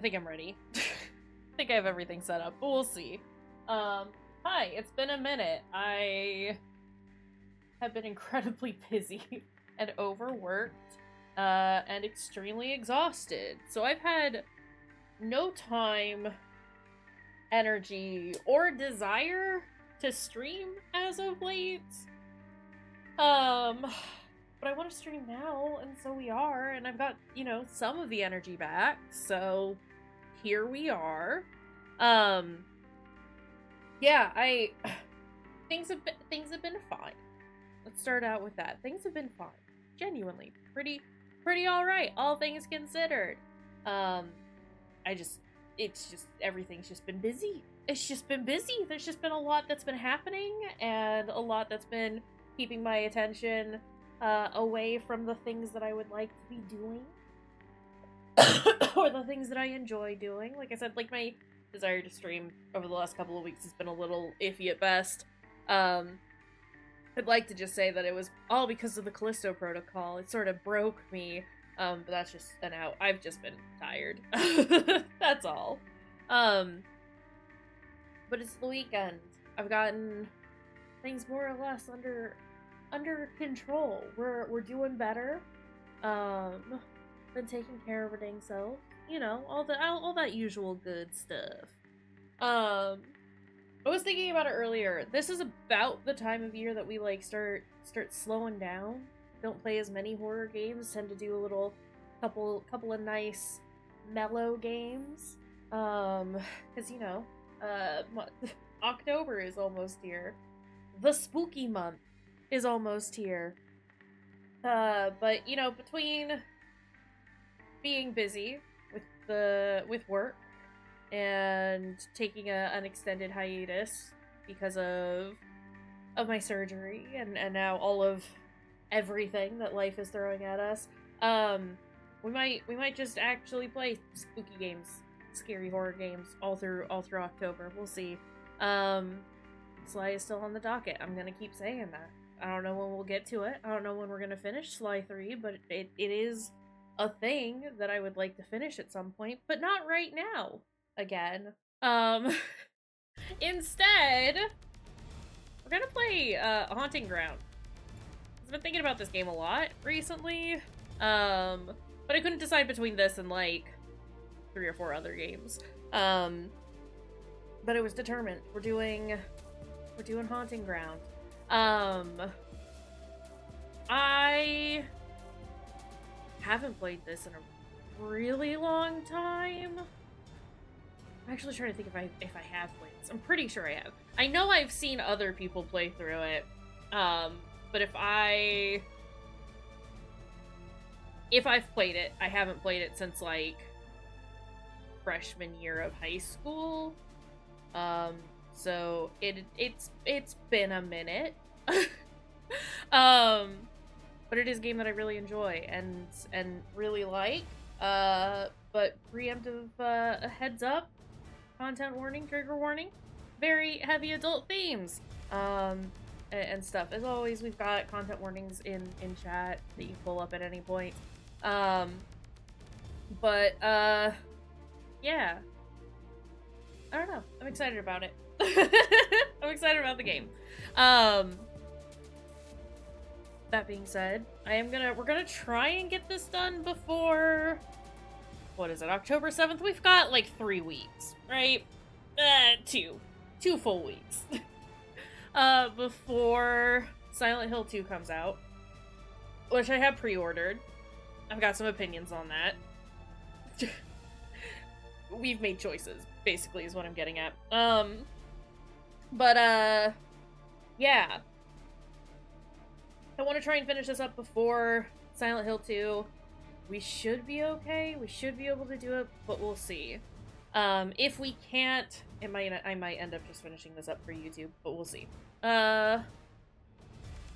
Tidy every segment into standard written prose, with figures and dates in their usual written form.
I think I'm ready. I think I have everything set up, but we'll see. Hi, it's been a minute. I have been incredibly busy and overworked, and extremely exhausted. So I've had no time, energy, or desire to stream as of late. Um, but I want to stream now, and so we are, and I've got, some of the energy back, so here we are. Um, yeah, things have been fine. Let's start out with that. Things have been fine. Genuinely, pretty all right, all things considered. Um, it's just everything's just been busy. It's just been busy. There's just been a lot that's been happening, and a lot that's been keeping my attention away from the things that I would like to be doing. Or the things that I enjoy doing. Like I said, like my desire to stream over the last couple of weeks has been a little iffy at best. I'd like to just say that it was all because of the Callisto Protocol. It sort of broke me, but that's just an out. I've just been tired. That's all. But it's the weekend. I've gotten things more or less under control. We're doing better. Been taking care of our dang self. All that usual good stuff. I was thinking about it earlier. This is about the time of year that we start slowing down. Don't play as many horror games. Tend to do a couple of nice mellow games. Cause October is almost here. The spooky month is almost here. But between being busy with work and taking an extended hiatus because of my surgery and now all of everything that life is throwing at us, we might just actually play spooky games, scary horror games all through October. We'll see. Sly is still on the docket. I'm gonna keep saying that. I don't know when we'll get to it. I don't know when we're gonna finish Sly 3, but it is a thing that I would like to finish at some point, but not right now. Again. Instead, we're gonna play Haunting Ground. I've been thinking about this game a lot recently, but I couldn't decide between this and 3 or 4 other games. But it was determined. We're doing Haunting Ground. I haven't played this in a really long time. I'm actually trying to think if I have played this. I'm pretty sure I have. I know I've seen other people play through it. But if I've played it, I haven't played it since freshman year of high school. So it's been a minute. But it is a game that I really enjoy and really like. But preemptive heads up, content warning, trigger warning, very heavy adult themes, and stuff. As always, we've got content warnings in chat that you can pull up at any point. But yeah. I don't know. I'm excited about it. I'm excited about the game. That being said, we're gonna try and get this done before, what is it, October 7th? We've got 3 weeks, right? 2 full weeks. Before Silent Hill 2 comes out, which I have pre-ordered. I've got some opinions on that. We've made choices, basically, is what I'm getting at. Yeah. I want to try and finish this up before Silent Hill 2. We should be okay. We should be able to do it, but we'll see. If we can't, I might end up just finishing this up for YouTube, but we'll see. I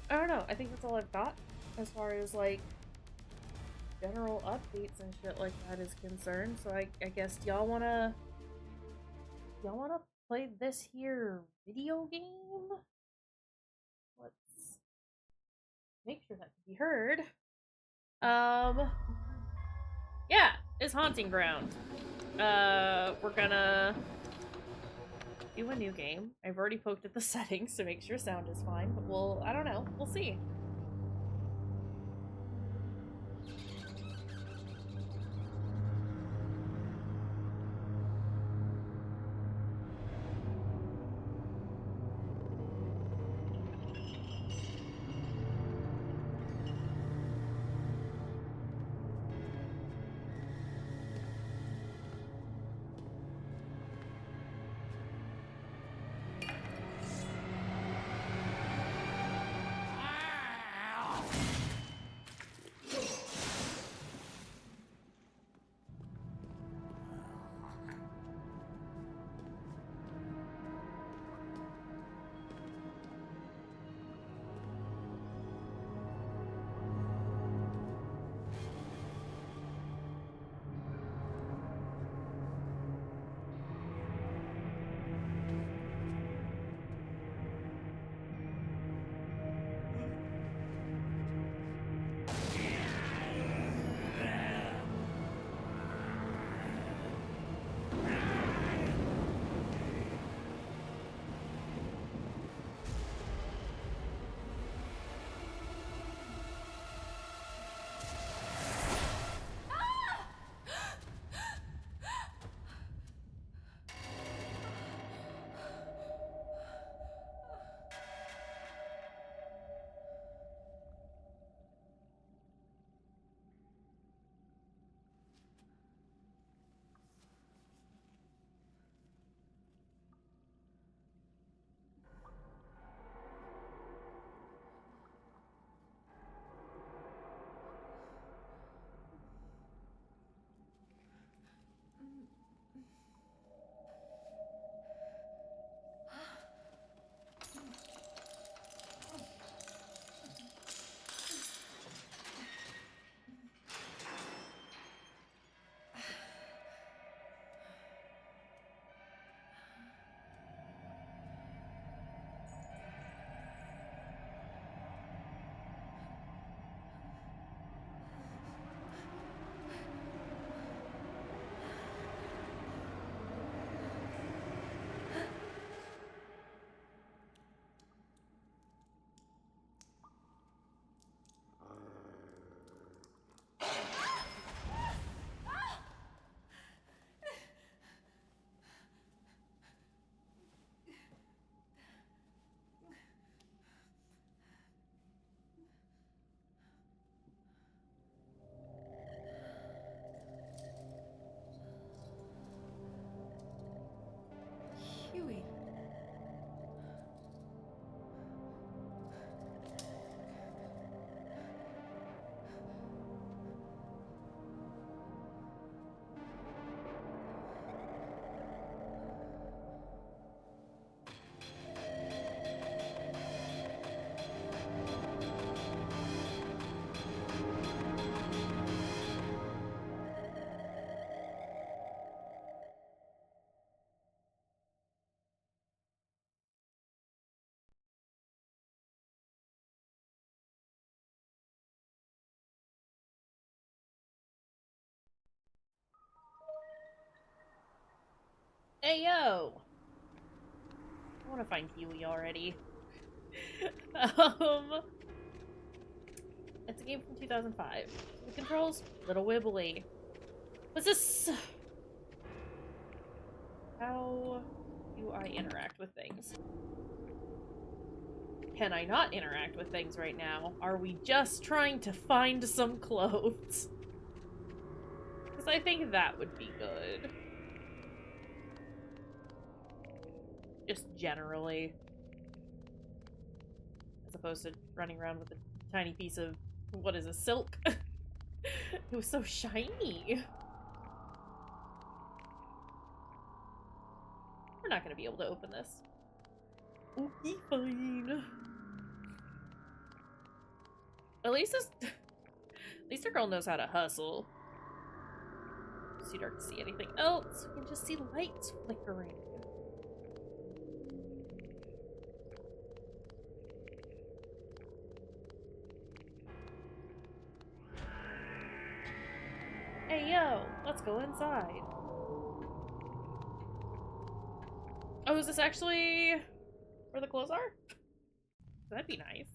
don't know. I think that's all I've got as far as general updates and shit like that is concerned. So I guess y'all wanna play this here video game? Let's make sure that can be heard. Yeah, it's Haunting Ground. We're gonna do a new game. I've already poked at the settings to make sure sound is fine, but I don't know. We'll see. Huey. Hey, yo! I want to find Huey already. um, it's a game from 2005. The controls, little wibbly. What's this? How do I interact with things? Can I not interact with things right now? Are we just trying to find some clothes? Because I think that would be good. Just generally. As opposed to running around with a tiny piece of, what is it, silk? It was so shiny. We're not gonna be able to open this. Okay, fine. At least our girl knows how to hustle. It's too dark to see anything else. We can just see lights flickering. Hey, yo, let's go inside. Oh, is this actually where the clothes are? That'd be nice.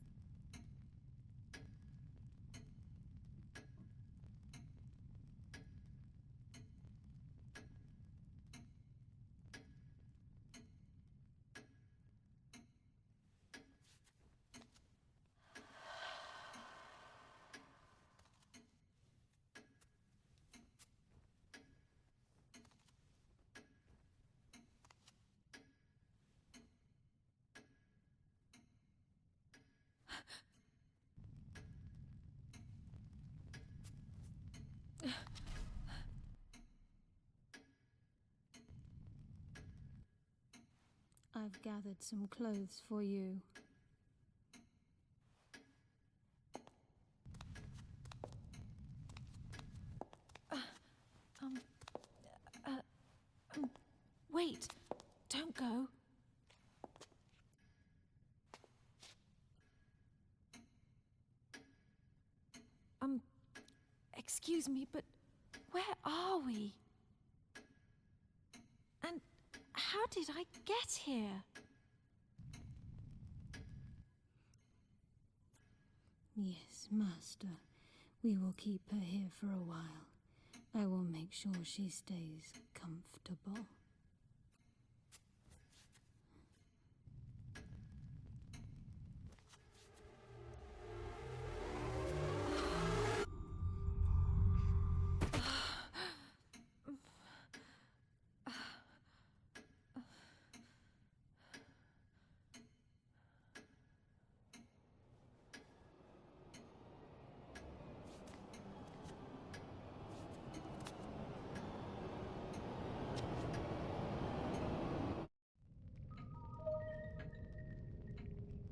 I've gathered some clothes for you. Wait! Don't go. Excuse me, but where are we? And how did I get here? Yes, Master. We will keep her here for a while. I will make sure she stays comfortable.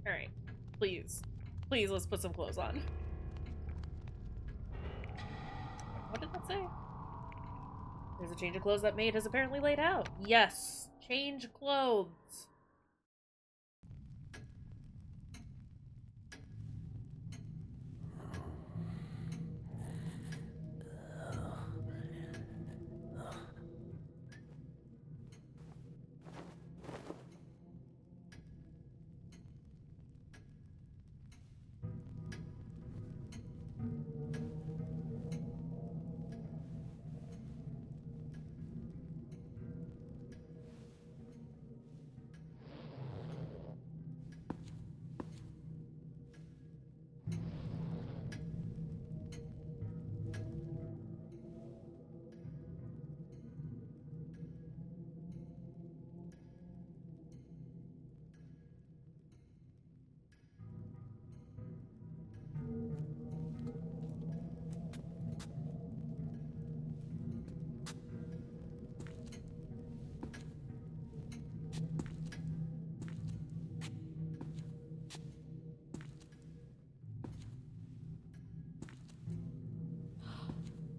Alright. Please. Please, let's put some clothes on. What did that say? There's a change of clothes that maid has apparently laid out. Yes! Change clothes!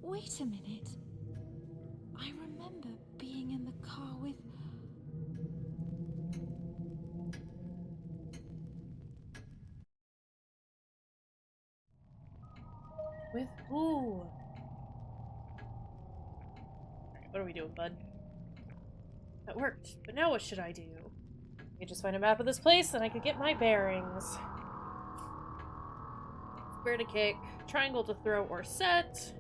Wait a minute. I remember being in the car with... With who? Alright, what are we doing, bud? That worked, but now what should I do? I could just find a map of this place and I could get my bearings. Square to kick, triangle to throw or set,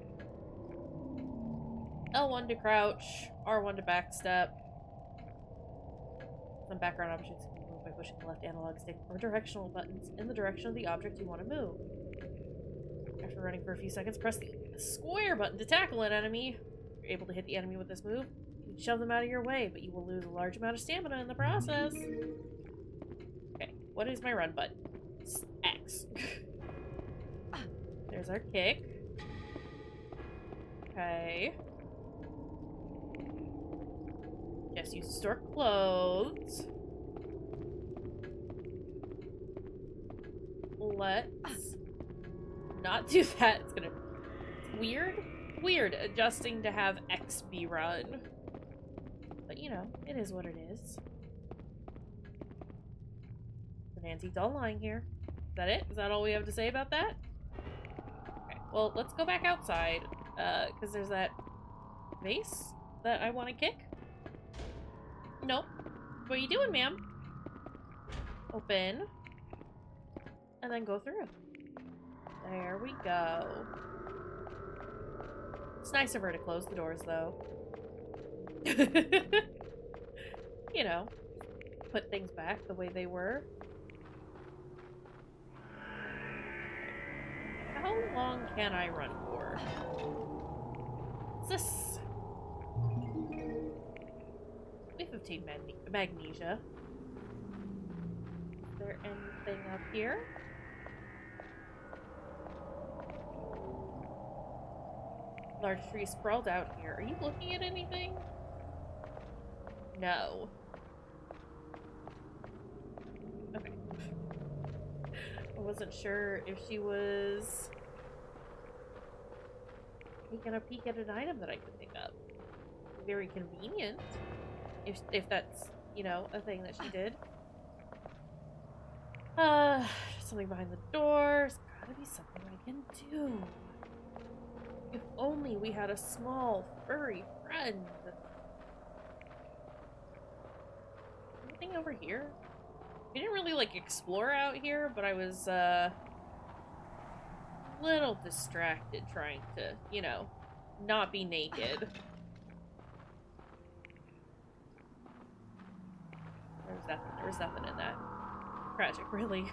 L1 to crouch, R1 to backstep. Some background objects can be moved by pushing the left analog stick or directional buttons in the direction of the object you want to move. After running for a few seconds, press the square button to tackle an enemy. If you're able to hit the enemy with this move, you can shove them out of your way, but you will lose a large amount of stamina in the process. Okay, what is my run button? It's X. There's our kick. Okay. Just use to store clothes. Let's not do that. It's weird. Weird adjusting to have X be run. But you know, it is what it is. The Nancy's all lying here. Is that it? Is that all we have to say about that? Okay, well, let's go back outside. Because there's that vase that I want to kick. Nope. What are you doing, ma'am? Open. And then go through. There we go. It's nice of her to close the doors, though. You know, put things back the way they were. How long can I run for? What's this? We have 15 magnesia. Is there anything up here? Large tree sprawled out here. Are you looking at anything? No. Okay. I wasn't sure if she was taking a peek at an item that I could pick up. Very convenient. If that's, you know, a thing that she did. Something behind the door. There's gotta be something I can do. If only we had a small, furry friend. Anything over here? We didn't really, like, explore out here, but I was, a little distracted trying to, you know, not be naked. There was nothing in that. Tragic, really.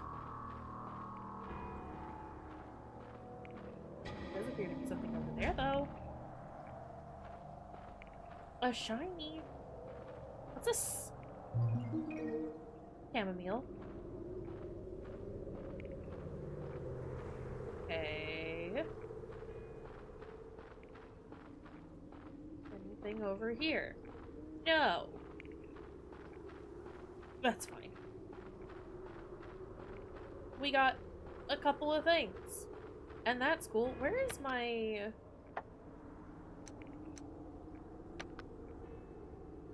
There does appear to be something over there, though. A shiny. What's this? Chamomile. Okay. Anything over here? No. That's fine. We got a couple of things. And that's cool. Where is my...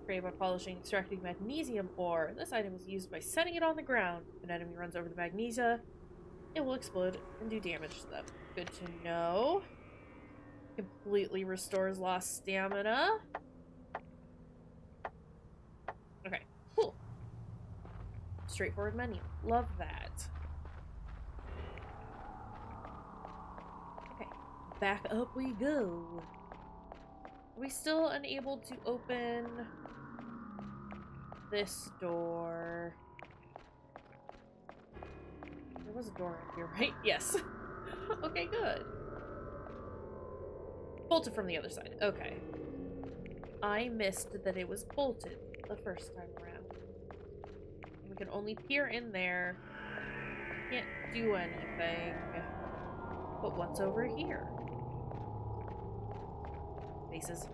By polishing, extracting magnesium ore. This item is used by setting it on the ground. If an enemy runs over the magnesia, it will explode and do damage to them. Good to know. Completely restores lost stamina. Okay, cool. Straightforward menu. Love that. Okay, back up we go. Are we still unable to open this door? There was a door up here, right? Yes. Okay, good. Bolted from the other side. Okay. I missed that it was bolted the first time around. We can only peer in there. Can't do anything. But what's over here? Faces.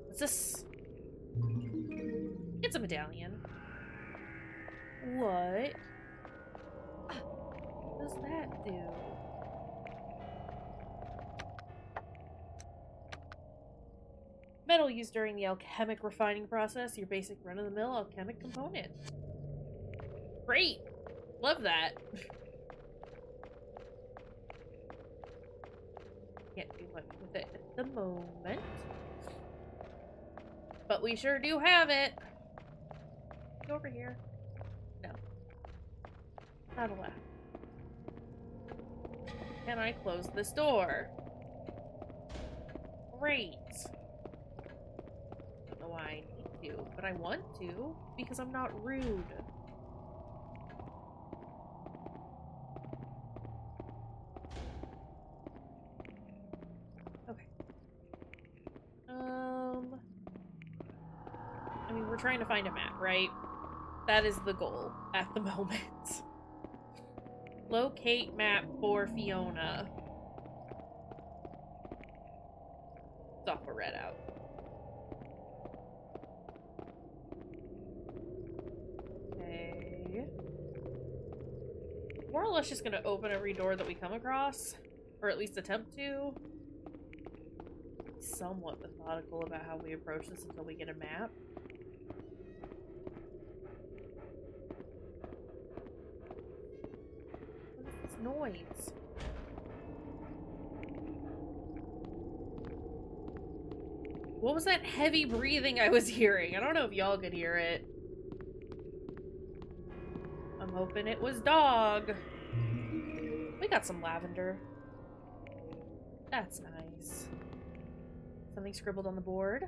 What's this? It's a medallion. What does that do? Metal used during the alchemic refining process, your basic run-of-the-mill alchemic component. Great! Love that. Can't do much with it at the moment. But we sure do have it. Go over here. No. Not allowed. Can I close this door? Great. Don't know why I need to, but I want to because I'm not rude. Okay. I mean, we're trying to find a map, right? That is the goal at the moment. Locate map for Fiona. Software read out. Okay. More or less just gonna open every door that we come across. Or at least attempt to. Somewhat methodical about how we approach this until we get a map. What is this noise? What was that heavy breathing I was hearing? I don't know if y'all could hear it. I'm hoping it was dog. We got some lavender. That's nice. Something scribbled on the board.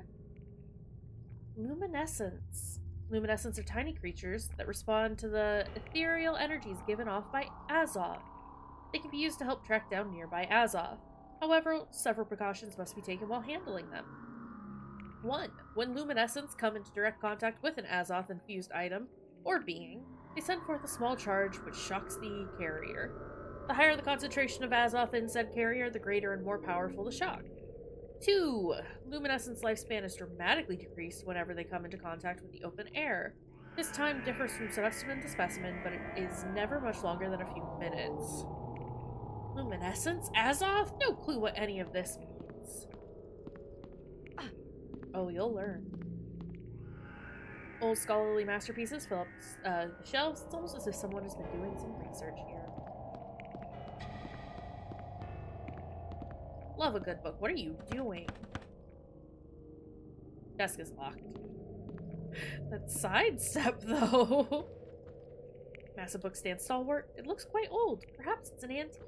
Luminescence. Luminescence are tiny creatures that respond to the ethereal energies given off by Azoth. They can be used to help track down nearby Azoth. However, several precautions must be taken while handling them. 1. When luminescents come into direct contact with an Azoth-infused item or being, they send forth a small charge which shocks the carrier. The higher the concentration of Azoth in said carrier, the greater and more powerful the shock. 2. Luminescence lifespan is dramatically decreased whenever they come into contact with the open air. This time differs from specimen to specimen, but it is never much longer than a few minutes. Luminescence? Azoth? No clue what any of this means. Oh, you'll learn. Old scholarly masterpieces fill up the shelves. It's almost as if someone has been doing some research here. Love a good book. What are you doing? Desk is locked. That sidestep, though. Massive book stands stalwart. It looks quite old. Perhaps it's an antique.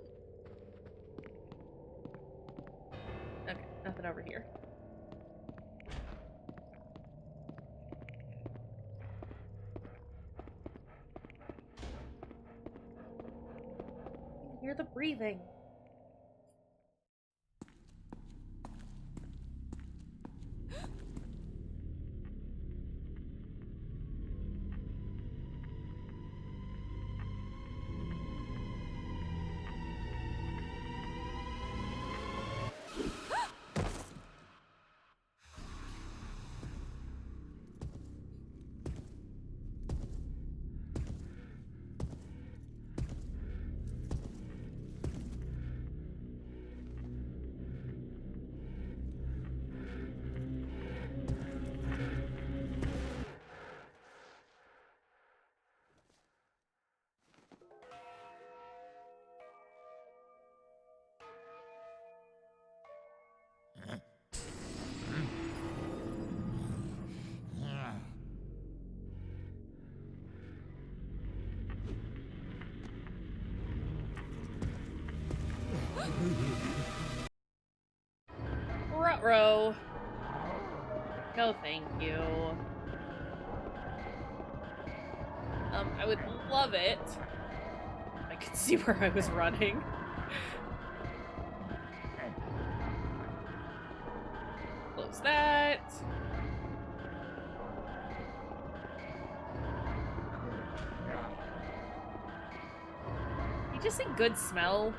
Okay, nothing over here. I can hear the breathing. Ruh-roh. No, thank you. I would love it. I could see where I was running. Close that. You just say good smell?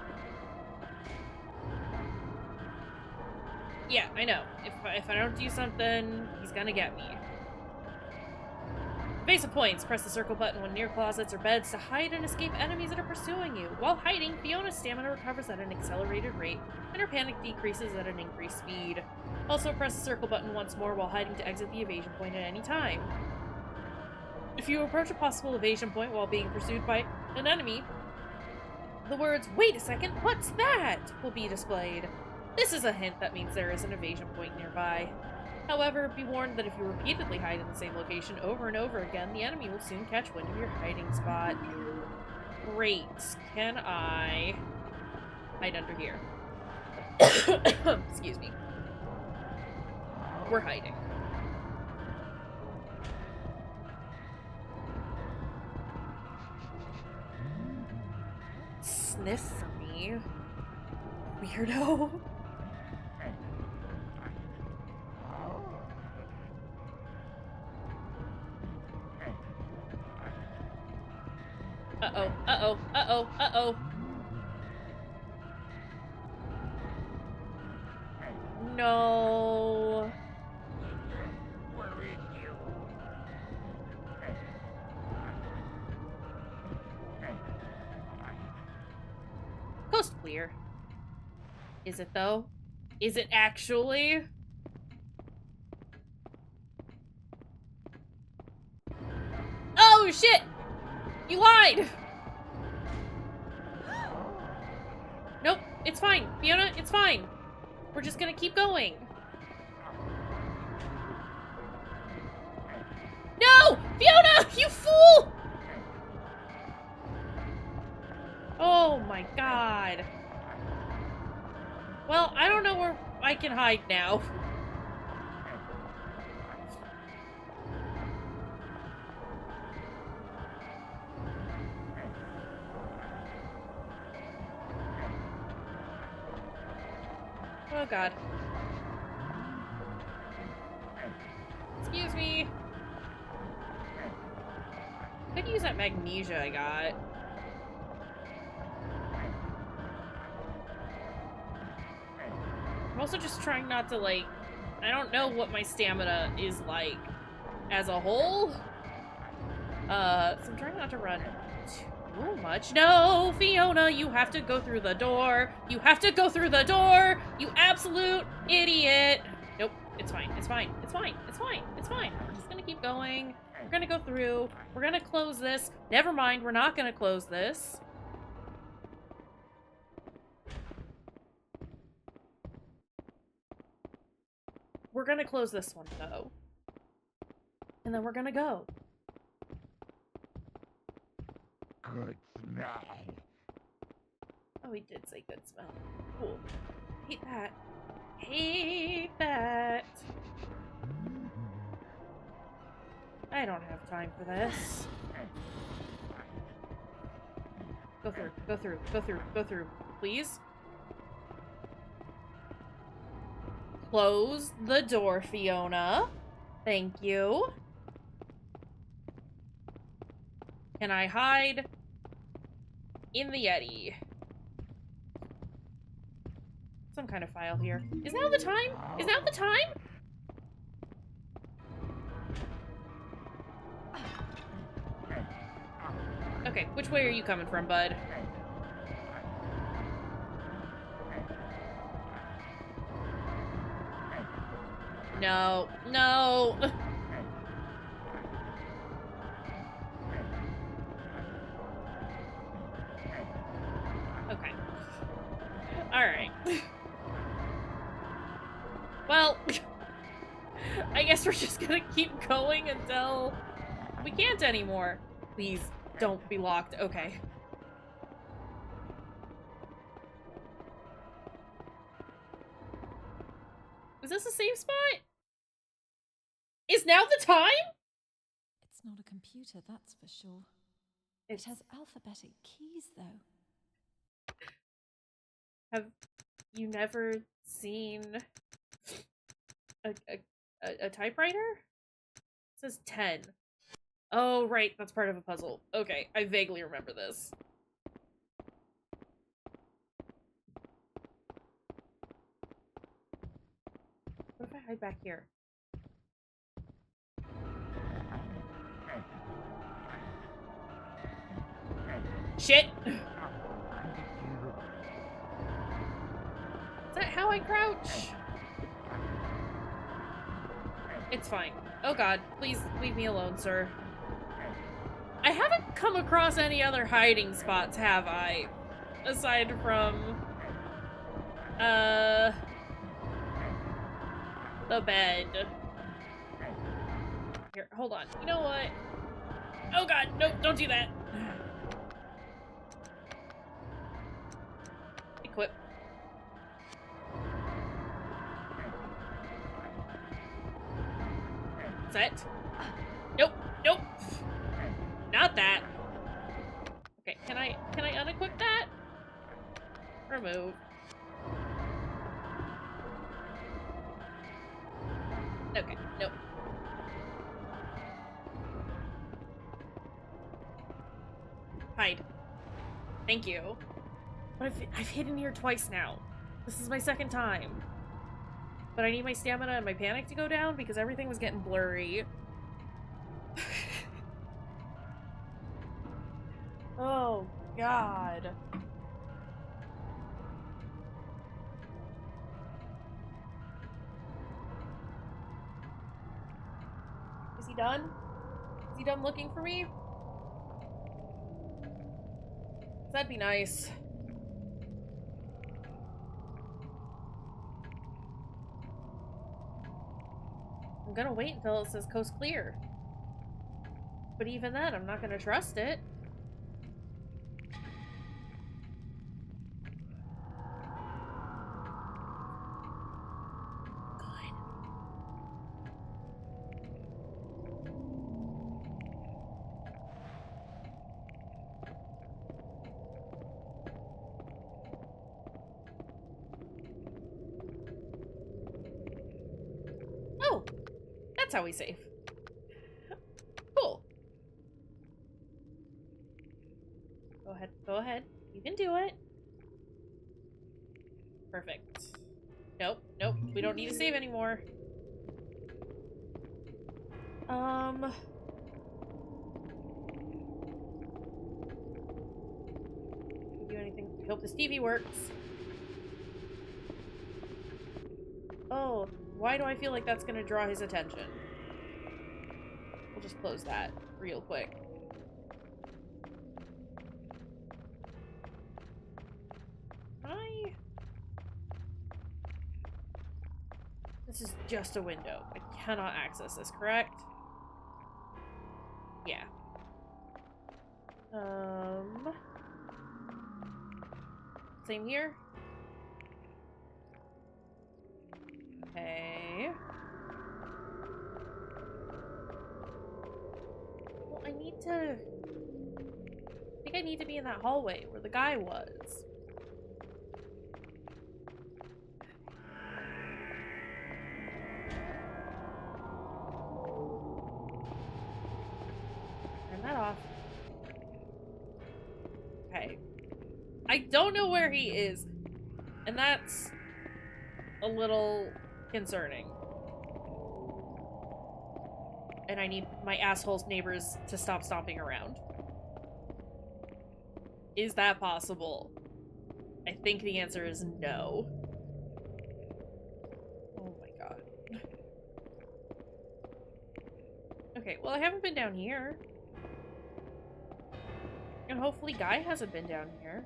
Yeah, I know. If I don't do something, he's gonna get me. Evasive points. Press the circle button when near closets or beds to hide and escape enemies that are pursuing you. While hiding, Fiona's stamina recovers at an accelerated rate, and her panic decreases at an increased speed. Also, press the circle button once more while hiding to exit the evasion point at any time. If you approach a possible evasion point while being pursued by an enemy, the words, "Wait a second, what's that?" will be displayed. This is a hint that means there is an evasion point nearby. However, be warned that if you repeatedly hide in the same location over and over again, the enemy will soon catch wind of your hiding spot. Great. Can I hide under here? Excuse me. We're hiding. Sniff for me. Weirdo. Uh-oh, uh-oh, uh-oh, uh-oh. No. Coast clear. Is it though? Is it actually? Oh shit! You lied! Nope, it's fine. Fiona, it's fine. We're just gonna keep going. Fiona, you fool! Oh my god. Well, I don't know where I can hide now. Oh god. Excuse me. Could use that magnesia I got. I'm also just trying not to, like, I don't know what my stamina is like as a whole. So I'm trying not to run too much. No, Fiona, you have to go through the door. You have to go through the door. You absolute idiot. Nope, it's fine. It's fine. It's fine. It's fine. It's fine. I'm just gonna keep going. We're gonna go through. We're gonna close this. Never mind, we're not gonna close this. We're gonna close this one, though. And then we're gonna go. Good smell. Oh, he did say good smell. Cool. Hate that. Hate that. I don't have time for this. Go through, go through, go through, go through, please. Close the door, Fiona. Thank you. Can I hide in the Yeti? Some kind of file here. Is now the time? Is now the time? Okay, which way are you coming from, bud? No. No. Okay. Alright. Well, I guess we're just gonna keep going until we can't anymore. Please, don't be locked. Okay. Is this a safe spot? Is now the time? It's not a computer, that's for sure. It It has alphabetic keys, though. Have you never seen a typewriter? It says 10. Oh, right, that's part of a puzzle. Okay, I vaguely remember this. What if I hide back here? Shit! Is that how I crouch? It's fine. Oh god, please leave me alone, sir. I haven't come across any other hiding spots, have I? Aside from... the bed. Here, hold on. You know what? Oh god, no, don't do that. Equip. Set. Nope, nope. Not that. Okay, can I unequip that? Remove. Okay, nope. Hide. Thank you. But I've hidden here twice now. This is my second time. But I need my stamina and my panic to go down because everything was getting blurry. Oh, God. Is he done? Is he done looking for me? That'd be nice. I'm gonna wait until it says coast clear. But even then, I'm not gonna trust it. Oh, that's how we save. Cool. Go ahead, go ahead. You can do it. Perfect. Nope, nope, we don't need to save anymore. Do anything. I hope this TV works. Oh, why do I feel like that's gonna draw his attention? We'll just close that real quick. This is just a window. I cannot access this, correct? Yeah. Same here. Okay. Well, I think I need to be in that hallway where the guy was. Turn that off. Okay. I don't know where he is, and that's a little concerning. And I need my asshole's neighbors to stop stomping around. Is that possible? I think the answer is no. Oh my god. Okay, well I haven't been down here. And hopefully Guy hasn't been down here.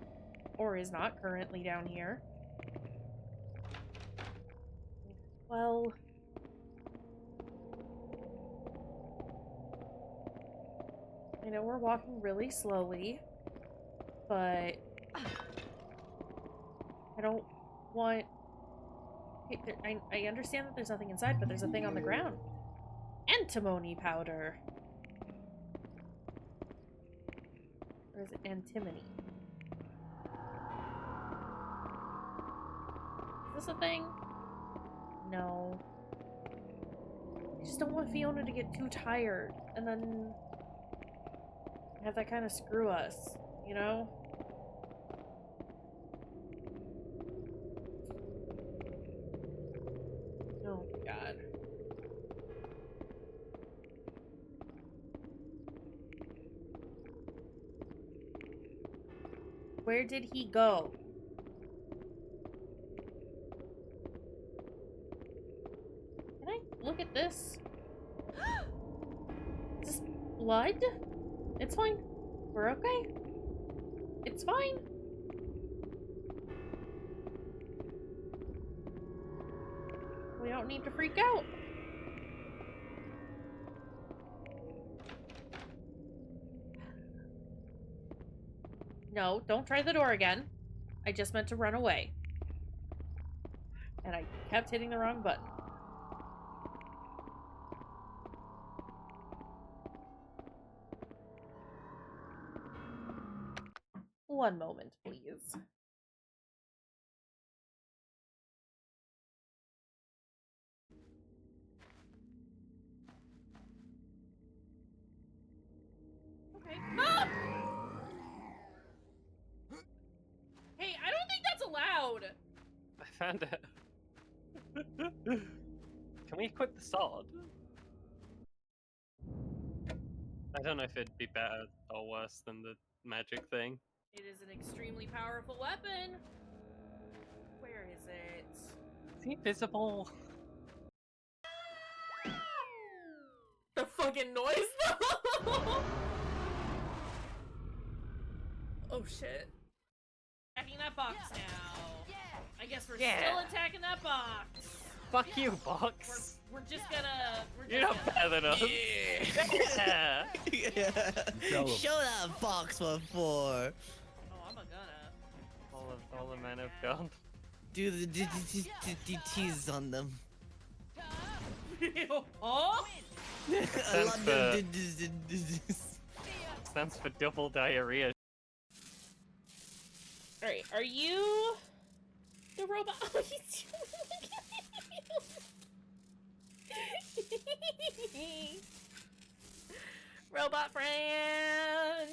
Or is not currently down here. Well... I know we're walking really slowly, but I don't want... I understand that there's nothing inside, but there's a thing on the ground. Antimony powder! Or is it antimony? Is this a thing? No. I just don't want Fiona to get too tired, and then have that kind of screw us, you know? Oh my god. Where did he go? Can I look at this? Is this blood? It's fine. We're okay. It's fine. We don't need to freak out. No, don't try the door again. I just meant to run away. And I kept hitting the wrong button. One moment, please. Okay. Ah! Hey, I don't think that's allowed. I found it. Can we equip the sword? I don't know if it'd be better or worse than the magic thing. It is an extremely powerful weapon. Where is it? Is he visible? The fucking noise, though! Oh shit. Attacking that box now. I guess we're still attacking that box. Fuck you, Box. We're just gonna. You're not better than us. Yeah. Tell 'em. Show that box what for. Oh, I'm a gonna. All the men have gone. Do the tease on them. Oh! I love them. Stands for double diarrhea. Alright, are you the robot? Oh, he's Robot friend!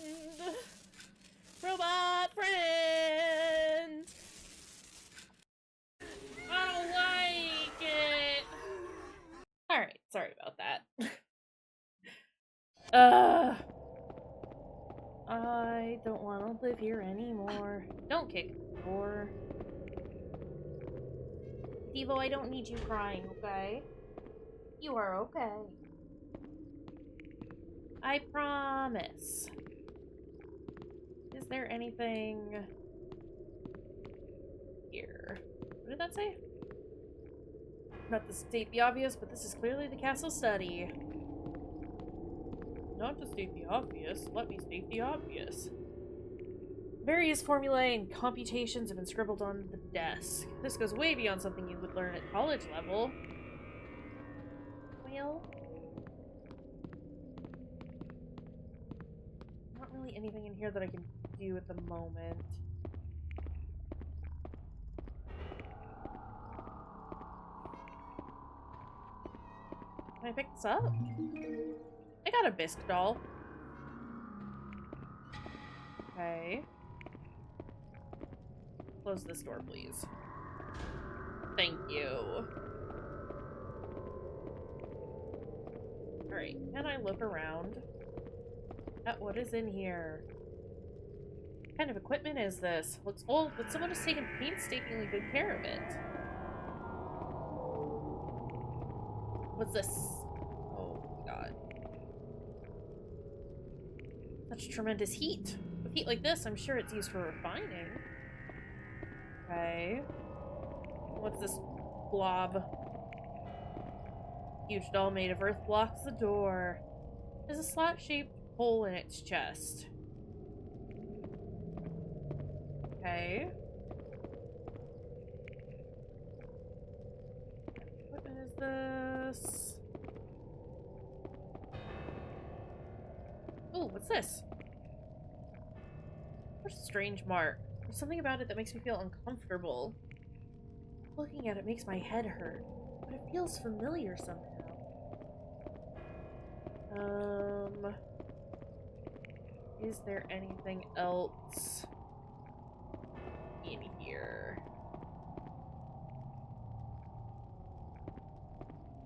Robot friend! I don't like it! Alright, sorry about that. I don't want to live here anymore. Don't kick the door. Devo, I don't need you crying, okay? You are okay. I promise. Is there anything here? What did that say? Not to state the obvious, but this is clearly the castle study. Not to state the obvious, let me state the obvious. Various formulae and computations have been scribbled on the desk. This goes way beyond something you would learn at college level. Well, not really anything in here that I can do at the moment. Can I pick this up? I got a bisque doll. Okay. Close this door, please. Thank you. Alright, can I look around at what is in here? What kind of equipment is this? Looks old, but someone has taken painstakingly good care of it. What's this? Oh my god. Such tremendous heat. With heat like this, I'm sure it's used for refining. Okay. What's this blob? Huge doll made of earth blocks the door. There's a slot-shaped hole in its chest. Okay. What is this? Ooh, what's this? What a strange mark. There's something about it that makes me feel uncomfortable. Looking at it makes my head hurt, but it feels familiar somehow. Is there anything else in here?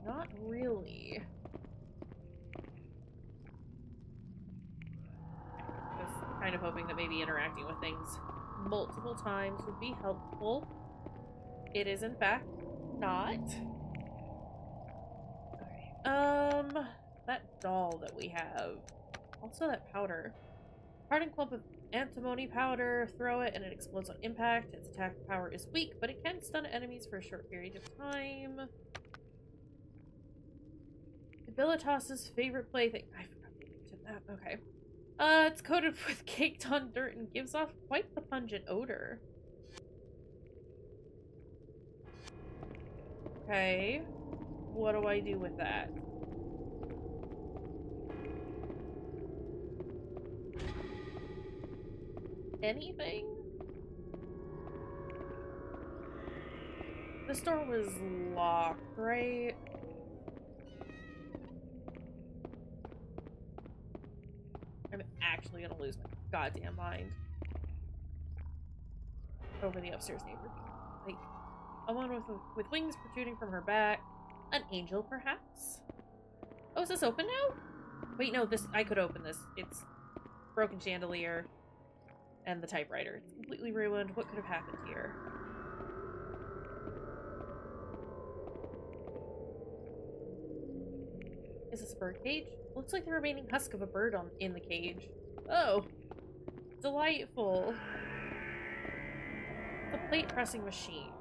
Not really. I was kind of hoping that maybe interacting with things multiple times would be helpful. It is, in fact, not. Alright. That doll that we have. Also that powder. Hardened clump of antimony powder. Throw it and it explodes on impact. Its attack power is weak, but it can stun enemies for a short period of time. Debilitas's favorite plaything. I forgot we mentioned that. Okay. It's coated with caked on dirt and gives off quite the pungent odor. Okay. What do I do with that? Anything? This door was locked, right? I'm actually gonna lose my goddamn mind. Over the upstairs neighbor. Like, a woman with wings protruding from her back. An angel, perhaps? Oh, is this open now? Wait, no, I could open this. It's broken chandelier and the typewriter. It's completely ruined. What could have happened here? Is this a bird cage? Looks like the remaining husk of a bird in the cage. Oh, delightful. The plate pressing machine.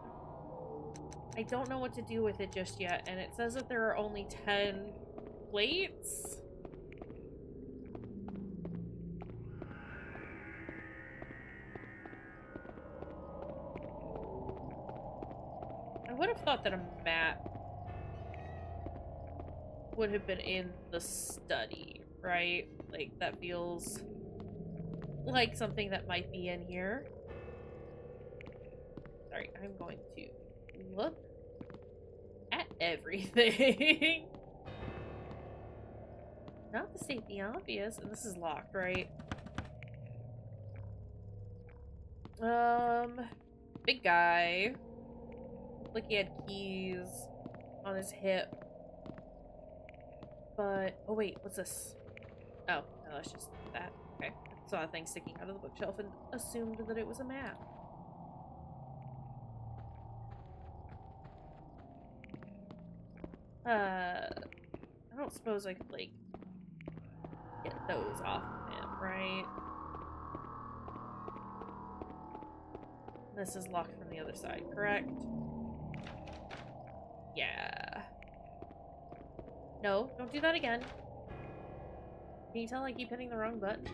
I don't know what to do with it just yet, and it says that there are only 10 plates? I would have thought that a map would have been in the study, right? Like, that feels like something that might be in here. Sorry, I'm going to look at everything. Not to state the obvious, and this is locked, right? Big guy. Looked like he had keys on his hip. But, oh wait, what's this? Oh, no, that's just that. Okay. I saw a thing sticking out of the bookshelf and assumed that it was a map. I don't suppose I could, like, get those off of him, right? This is locked from the other side, correct? Yeah. No, don't do that again. Can you tell I keep hitting the wrong button?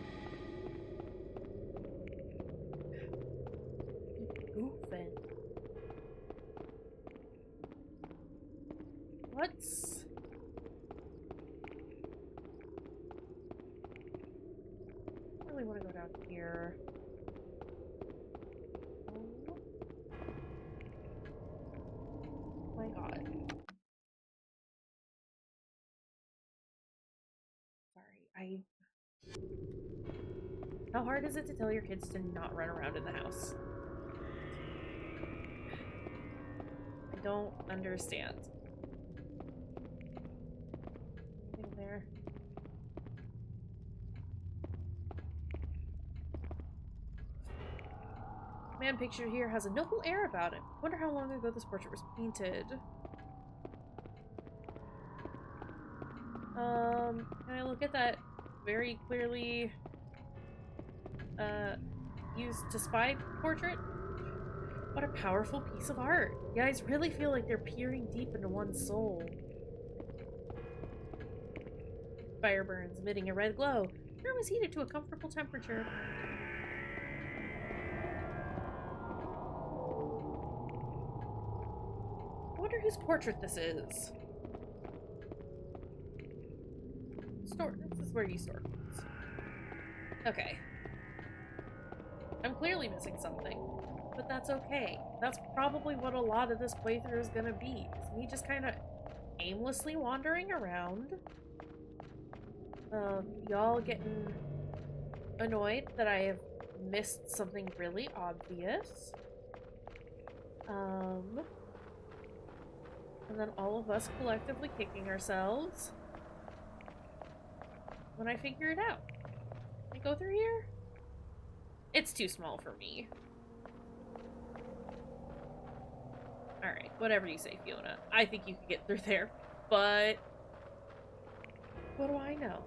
Keep goofing. What's... I really want to go down here. Oh my god. Sorry, How hard is it to tell your kids to not run around in the house? I don't understand. Anything there? The man pictured here has a noble air about him. Wonder how long ago this portrait was painted. Can I look at that very clearly used to spy portrait? What a powerful piece of art. The eyes really feel like they're peering deep into one's soul. Fire burns, emitting a red glow. The room is heated to a comfortable temperature. I wonder whose portrait this is. This is where you store things. Okay. I'm clearly missing something, but that's okay. That's probably what a lot of this playthrough is gonna be. Is me just kind of aimlessly wandering around. Y'all getting annoyed that I have missed something really obvious. And then all of us collectively kicking ourselves when I figure it out. Can I go through here? It's too small for me. Alright, whatever you say, Fiona. I think you could get through there, but what do I know?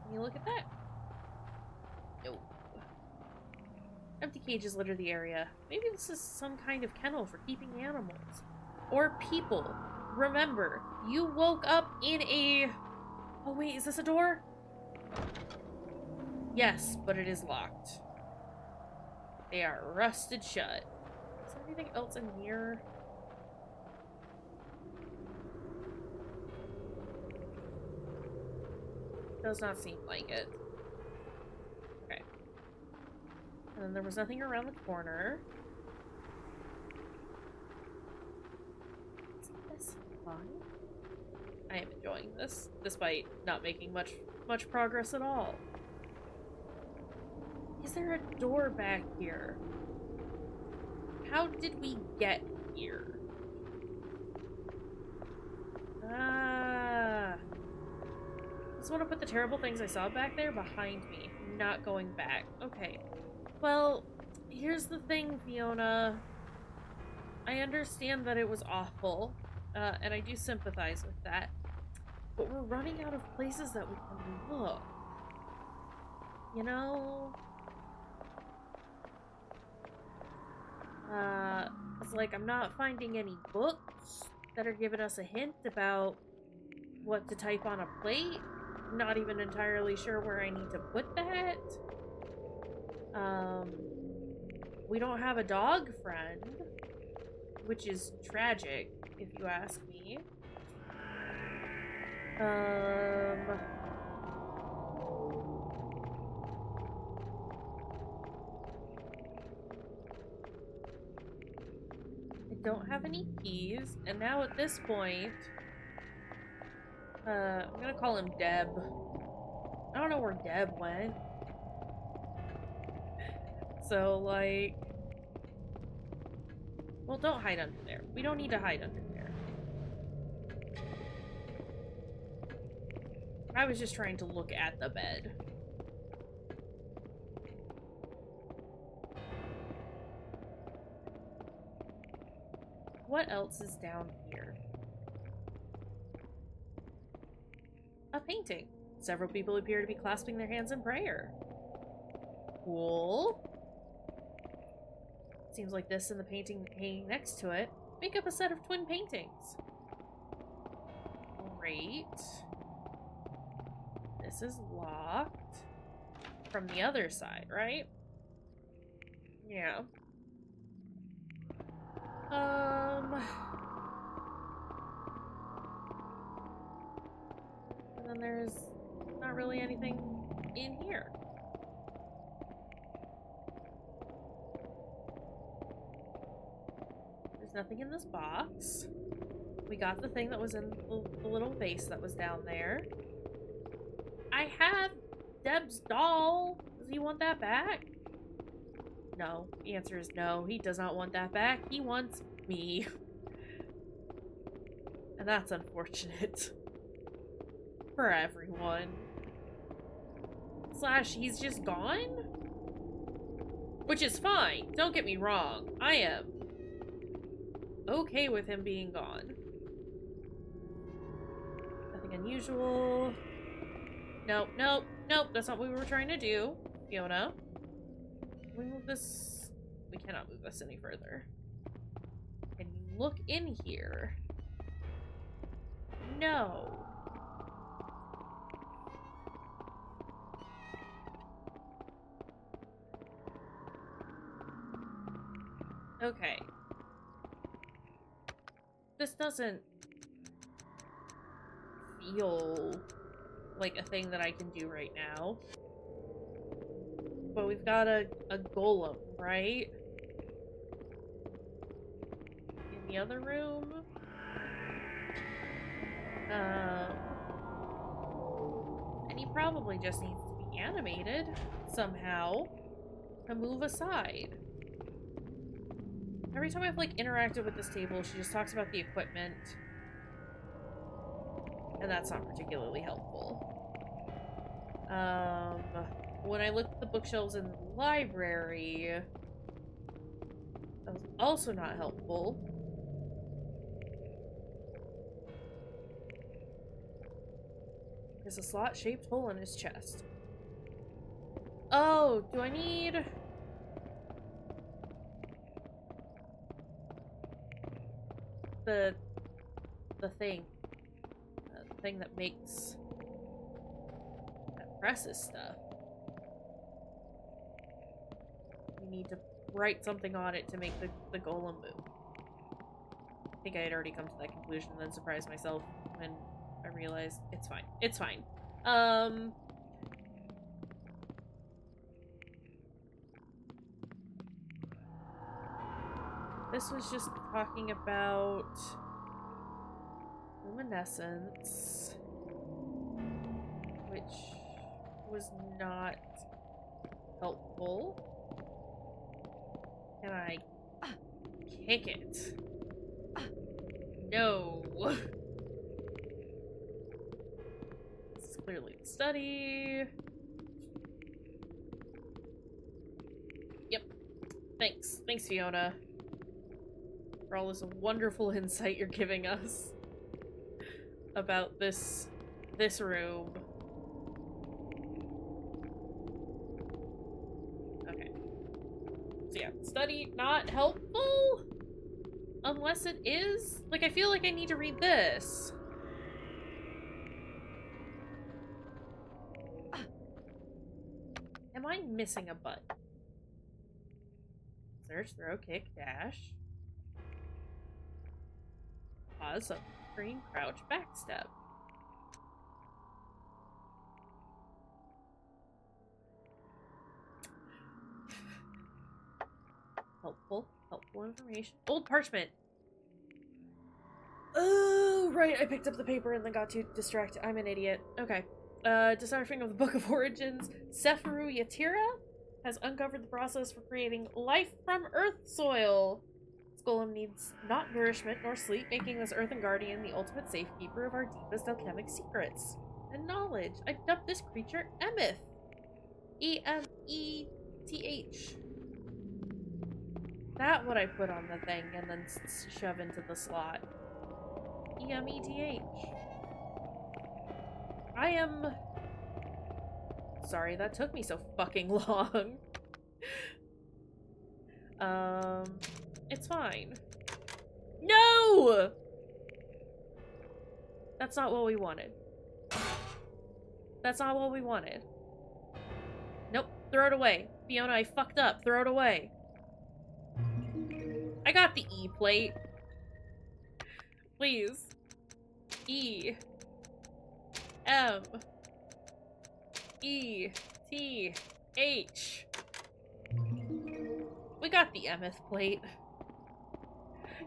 Can you look at that? Nope. Empty cages litter the area. Maybe this is some kind of kennel for keeping animals. Or people. Remember, you woke up in a... Oh wait, is this a door? Yes, but it is locked. They are rusted shut. Is there anything else in here? Does not seem like it. Okay. And then there was nothing around the corner. Is this fun? I am enjoying this, despite not making much progress at all. Is there a door back here? How did we get here? Ah. I just want to put the terrible things I saw back there behind me, not going back. Okay. Well, here's the thing, Fiona. I understand that it was awful, and I do sympathize with that. But we're running out of places that we can look. You know? It's like I'm not finding any books that are giving us a hint about what to type on a plate. Not even entirely sure where I need to put that. We don't have a dog friend, which is tragic, if you ask me. I don't have any keys, and now at this point, I'm gonna call him Deb. I don't know where Deb went. So, like... Well, don't hide under there. We don't need to hide under there. I was just trying to look at the bed. What else is down here? A painting. Several people appear to be clasping their hands in prayer. Cool. Seems like this and the painting hanging next to it make up a set of twin paintings. Great. This is locked. From the other side, right? Yeah. And then there's not really anything in here. There's nothing in this box. We got the thing that was in the little vase that was down there. I have Deb's doll. Does he want that back? No. The answer is no. He does not want that back. He wants me. And that's unfortunate. For everyone. Slash, he's just gone? Which is fine. Don't get me wrong. I am okay with him being gone. Nothing unusual. Nope, nope, nope. That's not what we were trying to do. Fiona. Can we move this? We cannot move this any further. Can you look in here? No. Okay. This doesn't feel like a thing that I can do right now. But we've got a golem, right? In the other room? And he probably just needs to be animated somehow to move aside. Every time I've like interacted with this table, she just talks about the equipment. And that's not particularly helpful. When I looked at the bookshelves in the library, that was also not helpful. There's a slot-shaped hole in his chest. Oh, do I need... The thing. The thing that makes... that presses stuff. We need to write something on it to make the golem move. I think I had already come to that conclusion and then surprised myself when I realized it's fine. It's fine. This was just talking about luminescence, which was not helpful. Can I kick it? No. This is clearly the study. Yep. Thanks. Thanks, Fiona, for all this wonderful insight you're giving us about this room. Okay. yeah, study not helpful? Unless it is? Like, I feel like I need to read this. Am I missing a button? Search, throw, kick, dash. Pause, up, screen, crouch, backstep. Helpful information. Old parchment. Oh, right, I picked up the paper and then got too distracted. I'm an idiot. Okay. Deciphering of the Book of Origins, Sephiru Yatira has uncovered the process for creating life from earth soil. This golem needs not nourishment nor sleep, making this earthen guardian the ultimate safekeeper of our deepest alchemic secrets and knowledge. I dubbed this creature Emeth. E-M-E-T-H. That what I put on the thing and then shove into the slot. E-M-E-T-H. I am... Sorry, that took me so fucking long. It's fine. No! That's not what we wanted. That's not what we wanted. Nope, throw it away. Fiona, I fucked up. Throw it away. I got the E plate. Please. E. M. E. T. H. We got the Emeth plate.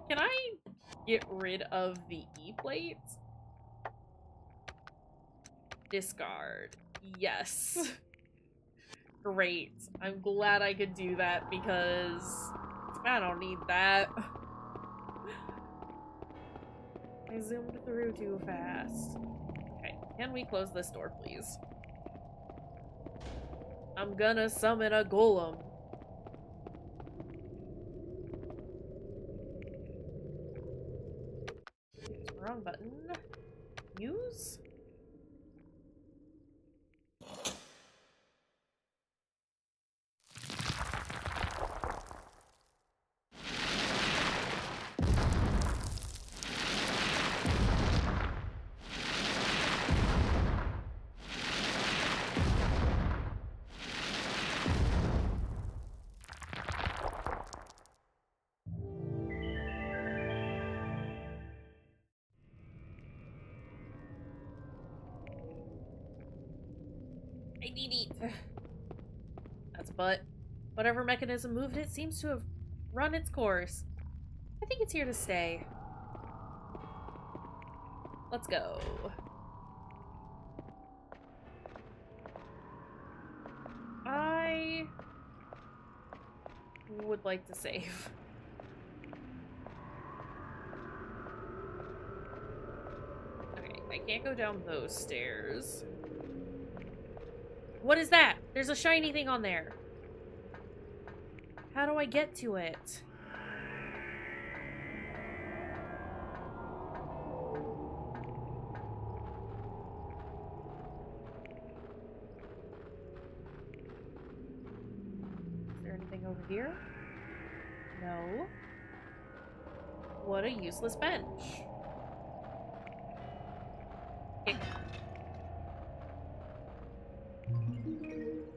Can I get rid of the E plate? Discard. Yes. Great. I'm glad I could do that because I don't need that. I zoomed through too fast. Okay, can we close this door, please? I'm gonna summon a golem. Wrong button. Use? I need it. That's a butt. Whatever mechanism moved it seems to have run its course. I think it's here to stay. Let's go. I would like to save. Okay, I can't go down those stairs. What is that? There's a shiny thing on there. How do I get to it? Is there anything over here? No. What a useless bench. Kick.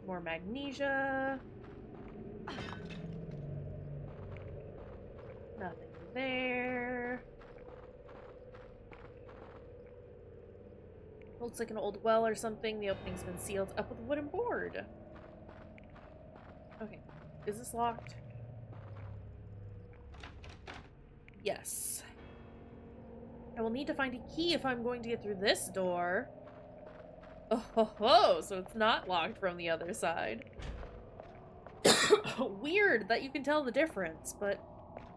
More magnesia. Nothing there. Looks like an old well or something. The opening's been sealed up with a wooden board. Okay. Is this locked? Yes. I will need to find a key if I'm going to get through this door. Oh ho ho! So it's not locked from the other side. Weird that you can tell the difference, but,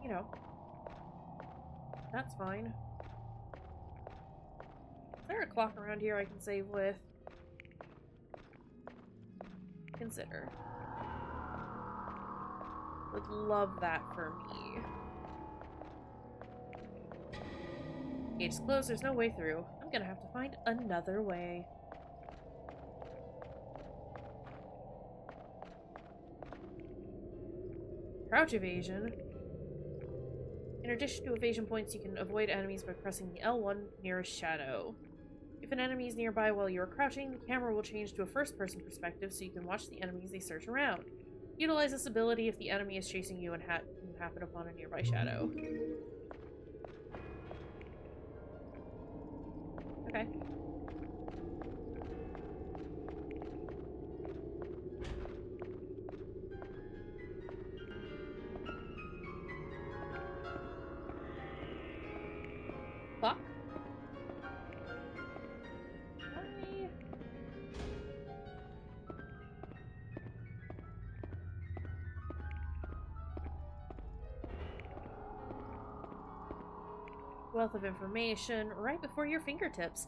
you know. That's fine. Is there a clock around here I can save with? Consider. Would love that for me. Gate's closed, there's no way through. I'm gonna have to find another way. crouch evasion. In addition to evasion points, you can avoid enemies by pressing the L1 nearest shadow. If an enemy is nearby while you are crouching, the camera will change to a first-person perspective so you can watch the enemies they search around. Utilize this ability if the enemy is chasing you and you happen upon a nearby shadow. Okay. Clock? Hi. Wealth of information right before your fingertips.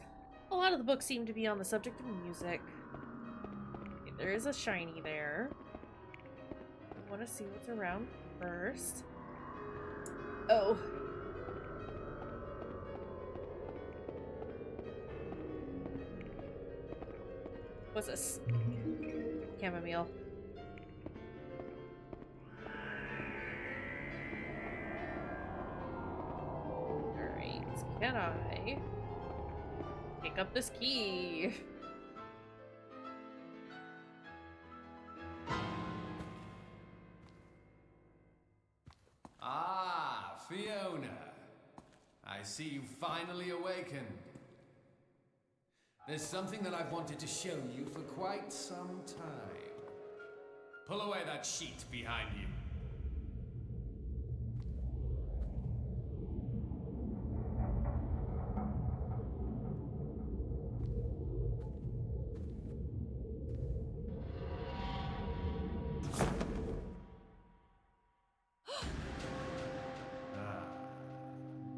A lot of the books seem to be on the subject of music. Okay, there is a shiny there. I want to see what's around first. Oh. What's this? Chamomile. Alright, can I pick up this key? Ah, Fiona. I see you finally awakened. There's something that I've wanted to show you for quite some time. Pull away that sheet behind you.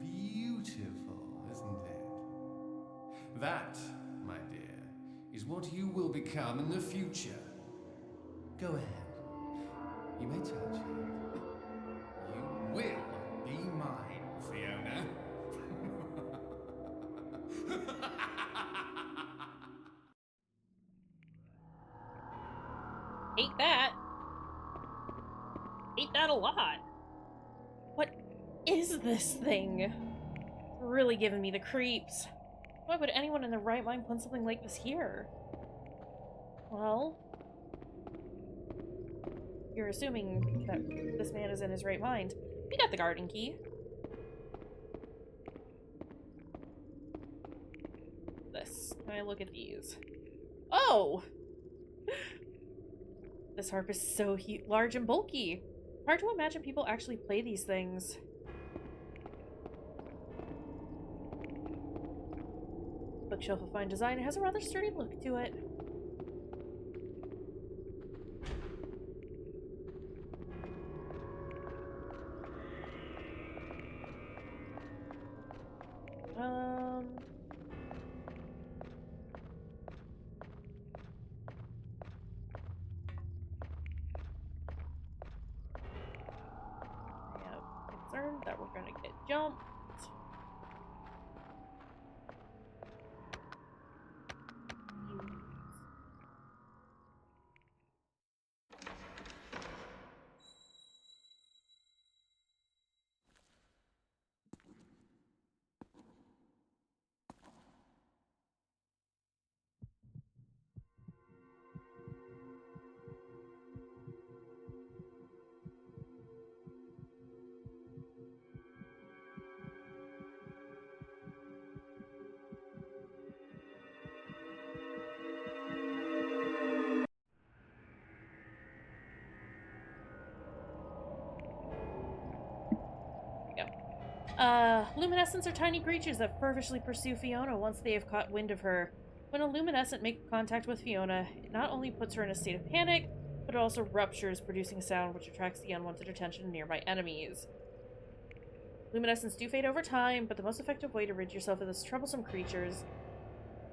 Beautiful, isn't it? That, my dear, is what you will become in the future. Go ahead. You may touch it. You will be mine, Fiona. Hate that. Hate that a lot. What is this thing? It's really giving me the creeps. Why would anyone in their right mind put something like this here? Well, you're assuming that this man is in his right mind. We got the garden key. This. Can I look at these? Oh! This harp is so large and bulky. Hard to imagine people actually play these things. Bookshelf of fine design. It has a rather sturdy look to it. Concerned that we're gonna get jumped. Luminescents are tiny creatures that fervently pursue Fiona once they have caught wind of her. When a luminescent makes contact with Fiona, it not only puts her in a state of panic, but it also ruptures, producing a sound which attracts the unwanted attention of nearby enemies. Luminescents do fade over time, but the most effective way to rid yourself of these troublesome creatures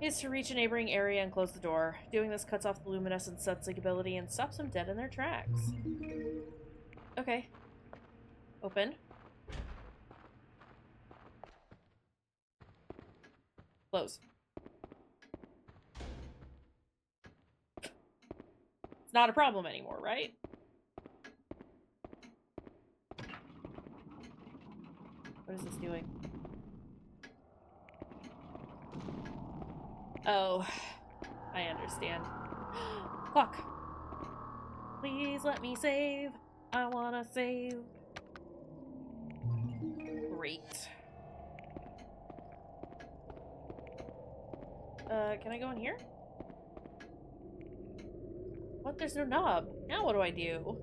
is to reach a neighboring area and close the door. Doing this cuts off the luminescent sensing ability and stops them dead in their tracks. Okay. Open. Close. It's not a problem anymore, right? What is this doing? Oh, I understand. Fuck. Please let me save. I wanna save. Great. Can I go in here? What? There's no knob. Now what do I do?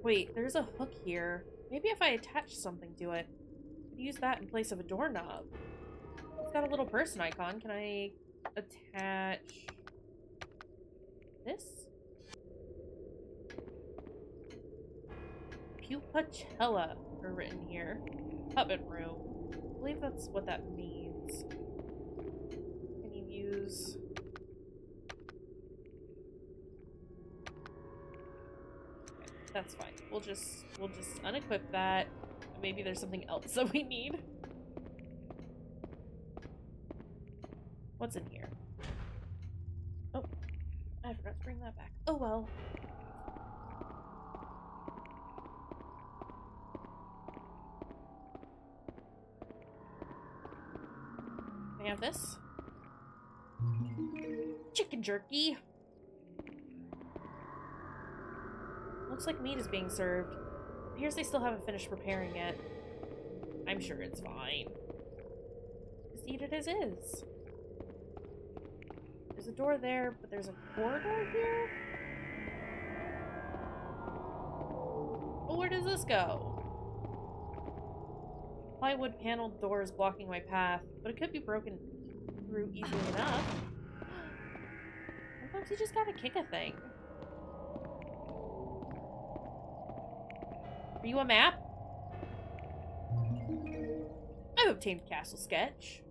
Wait, there's a hook here. Maybe if I attach something to it, I could use that in place of a doorknob. It's got a little person icon. Can I attach this? Pupacella are written here. Puppet room. I believe that's what that means. Can you use... Okay, that's fine. We'll just unequip that. Maybe there's something else that we need. What's in here? Oh, I forgot to bring that back. Oh well. Can I have this? Chicken jerky! Looks like meat is being served. Appears they still haven't finished preparing it. I'm sure it's fine. Just eat it as is. There's a door there, but there's a corridor here? Well, where does this go? Plywood paneled door is blocking my path, but it could be broken through easily enough. Sometimes you just gotta kick a thing. Are you a map? I've obtained castle sketch.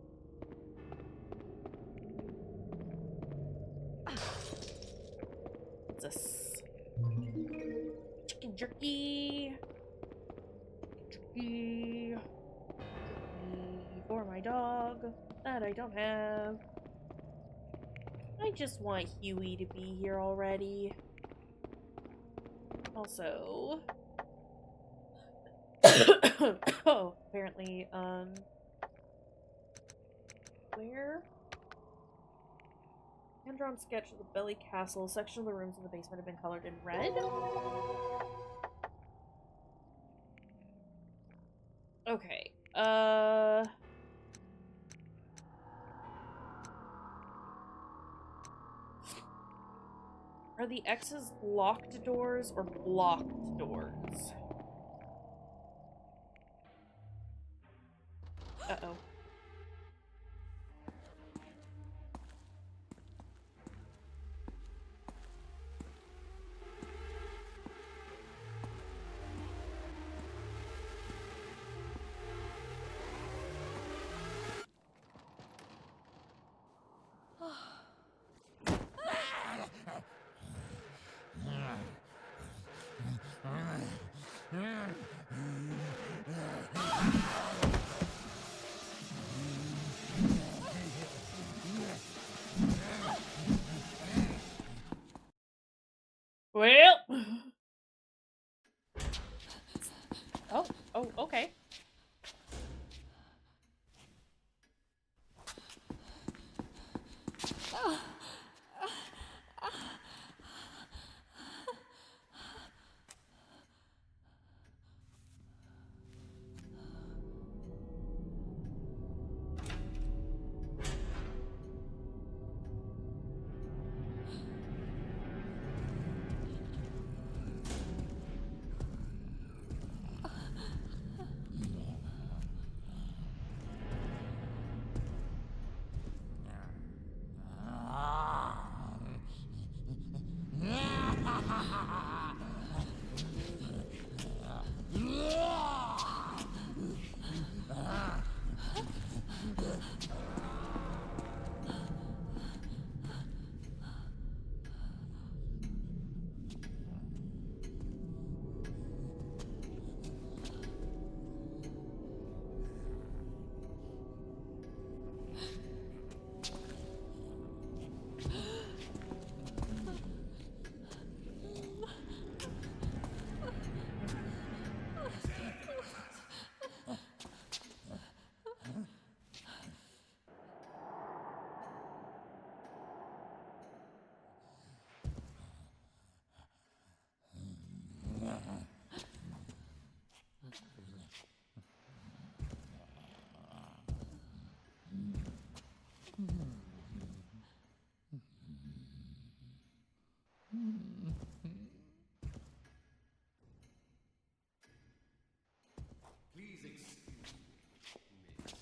What's this? Chicken jerky. Jerky. Jerky for my dog that I don't have. I just want Huey to be here already. Also... oh, apparently, where? Hand-drawn sketch of the Belly Castle. Section of the rooms in the basement have been colored in red. Okay, are the X's locked doors or blocked doors? Uh-oh. Well. Oh, okay. Please excuse me, miss.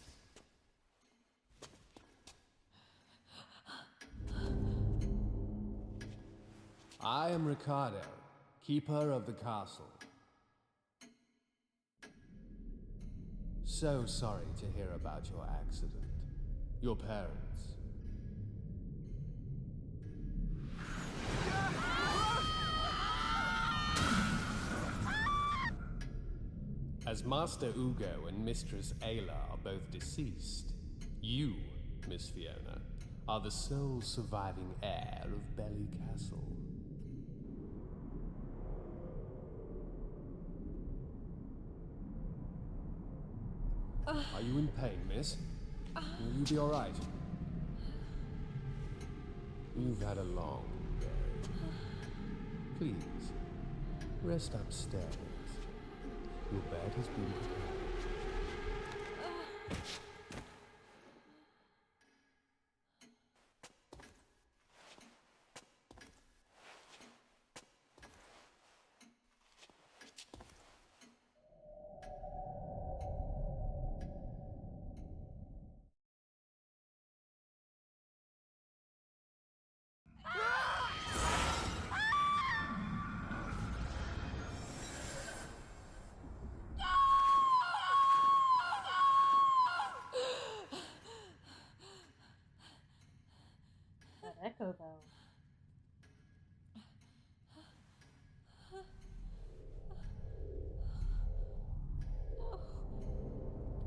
I am Ricardo, keeper of the castle. So sorry to hear about your accident. Your parents. As Master Ugo and Mistress Ayla are both deceased, you, Miss Fiona, are the sole surviving heir of Belly Castle. Are you in pain, miss? Will you be alright? You've had a long day. Please, rest upstairs. Your bed has been prepared. That echo, though.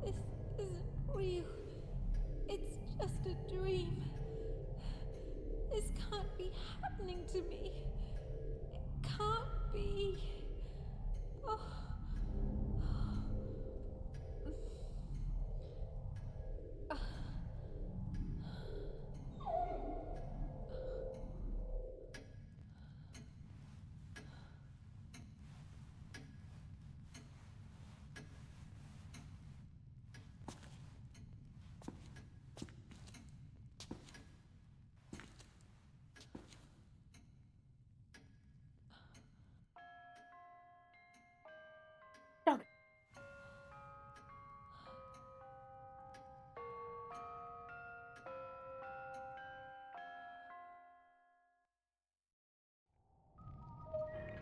This isn't real. It's just a dream. This can't be happening to me. It can't be. Oh.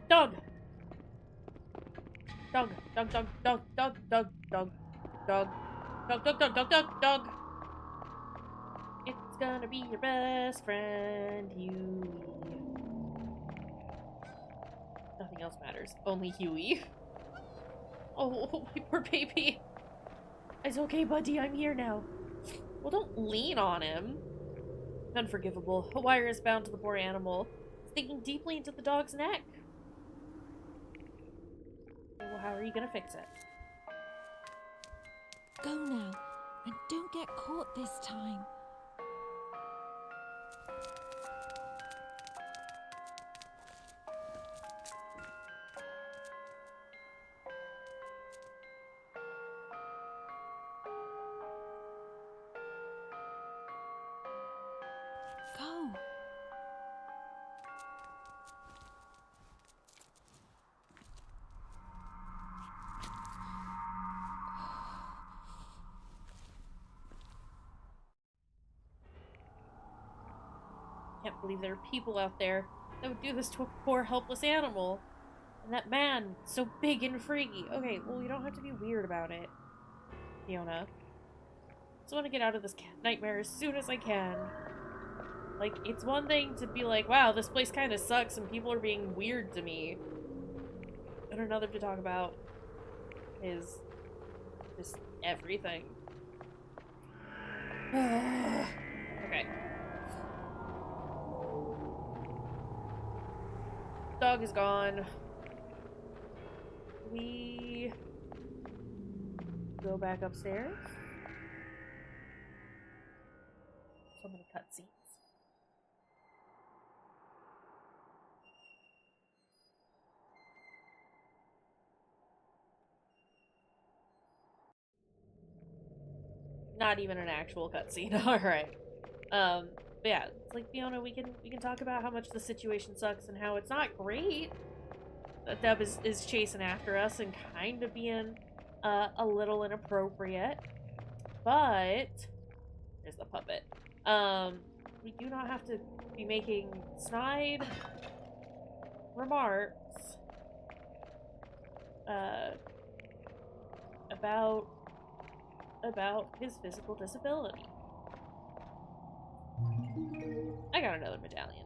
Dog. Dog. Dog. Dog. Dog. Dog. Dog. Dog. Dog. Dog. Dog. Dog. Dog. Dog. Dog. Dog. It's gonna be your best friend, Huey. Nothing else matters. Only Huey. Oh, my poor baby. It's okay, buddy. I'm here now. Well, don't lean on him. Unforgivable. A wire is bound to the poor animal. It's digging deeply into the dog's neck. Well, how are you gonna fix it? Go now, and don't get caught this time. Go. Can't believe there are people out there that would do this to a poor, helpless animal. And that man, so big and freaky. Okay, well, you don't have to be weird about it, Fiona. I just want to get out of this nightmare as soon as I can. Like, it's one thing to be like, wow, this place kind of sucks and people are being weird to me. And another to talk about is just everything. Okay. Dog is gone. We go back upstairs. So many cutscenes. Not even an actual cutscene. Alright. But yeah, it's like, Fiona, we can talk about how much the situation sucks and how it's not great that Deb is chasing after us and kind of being a little inappropriate. But there's the puppet. We do not have to be making snide remarks about his physical disability. I got another medallion.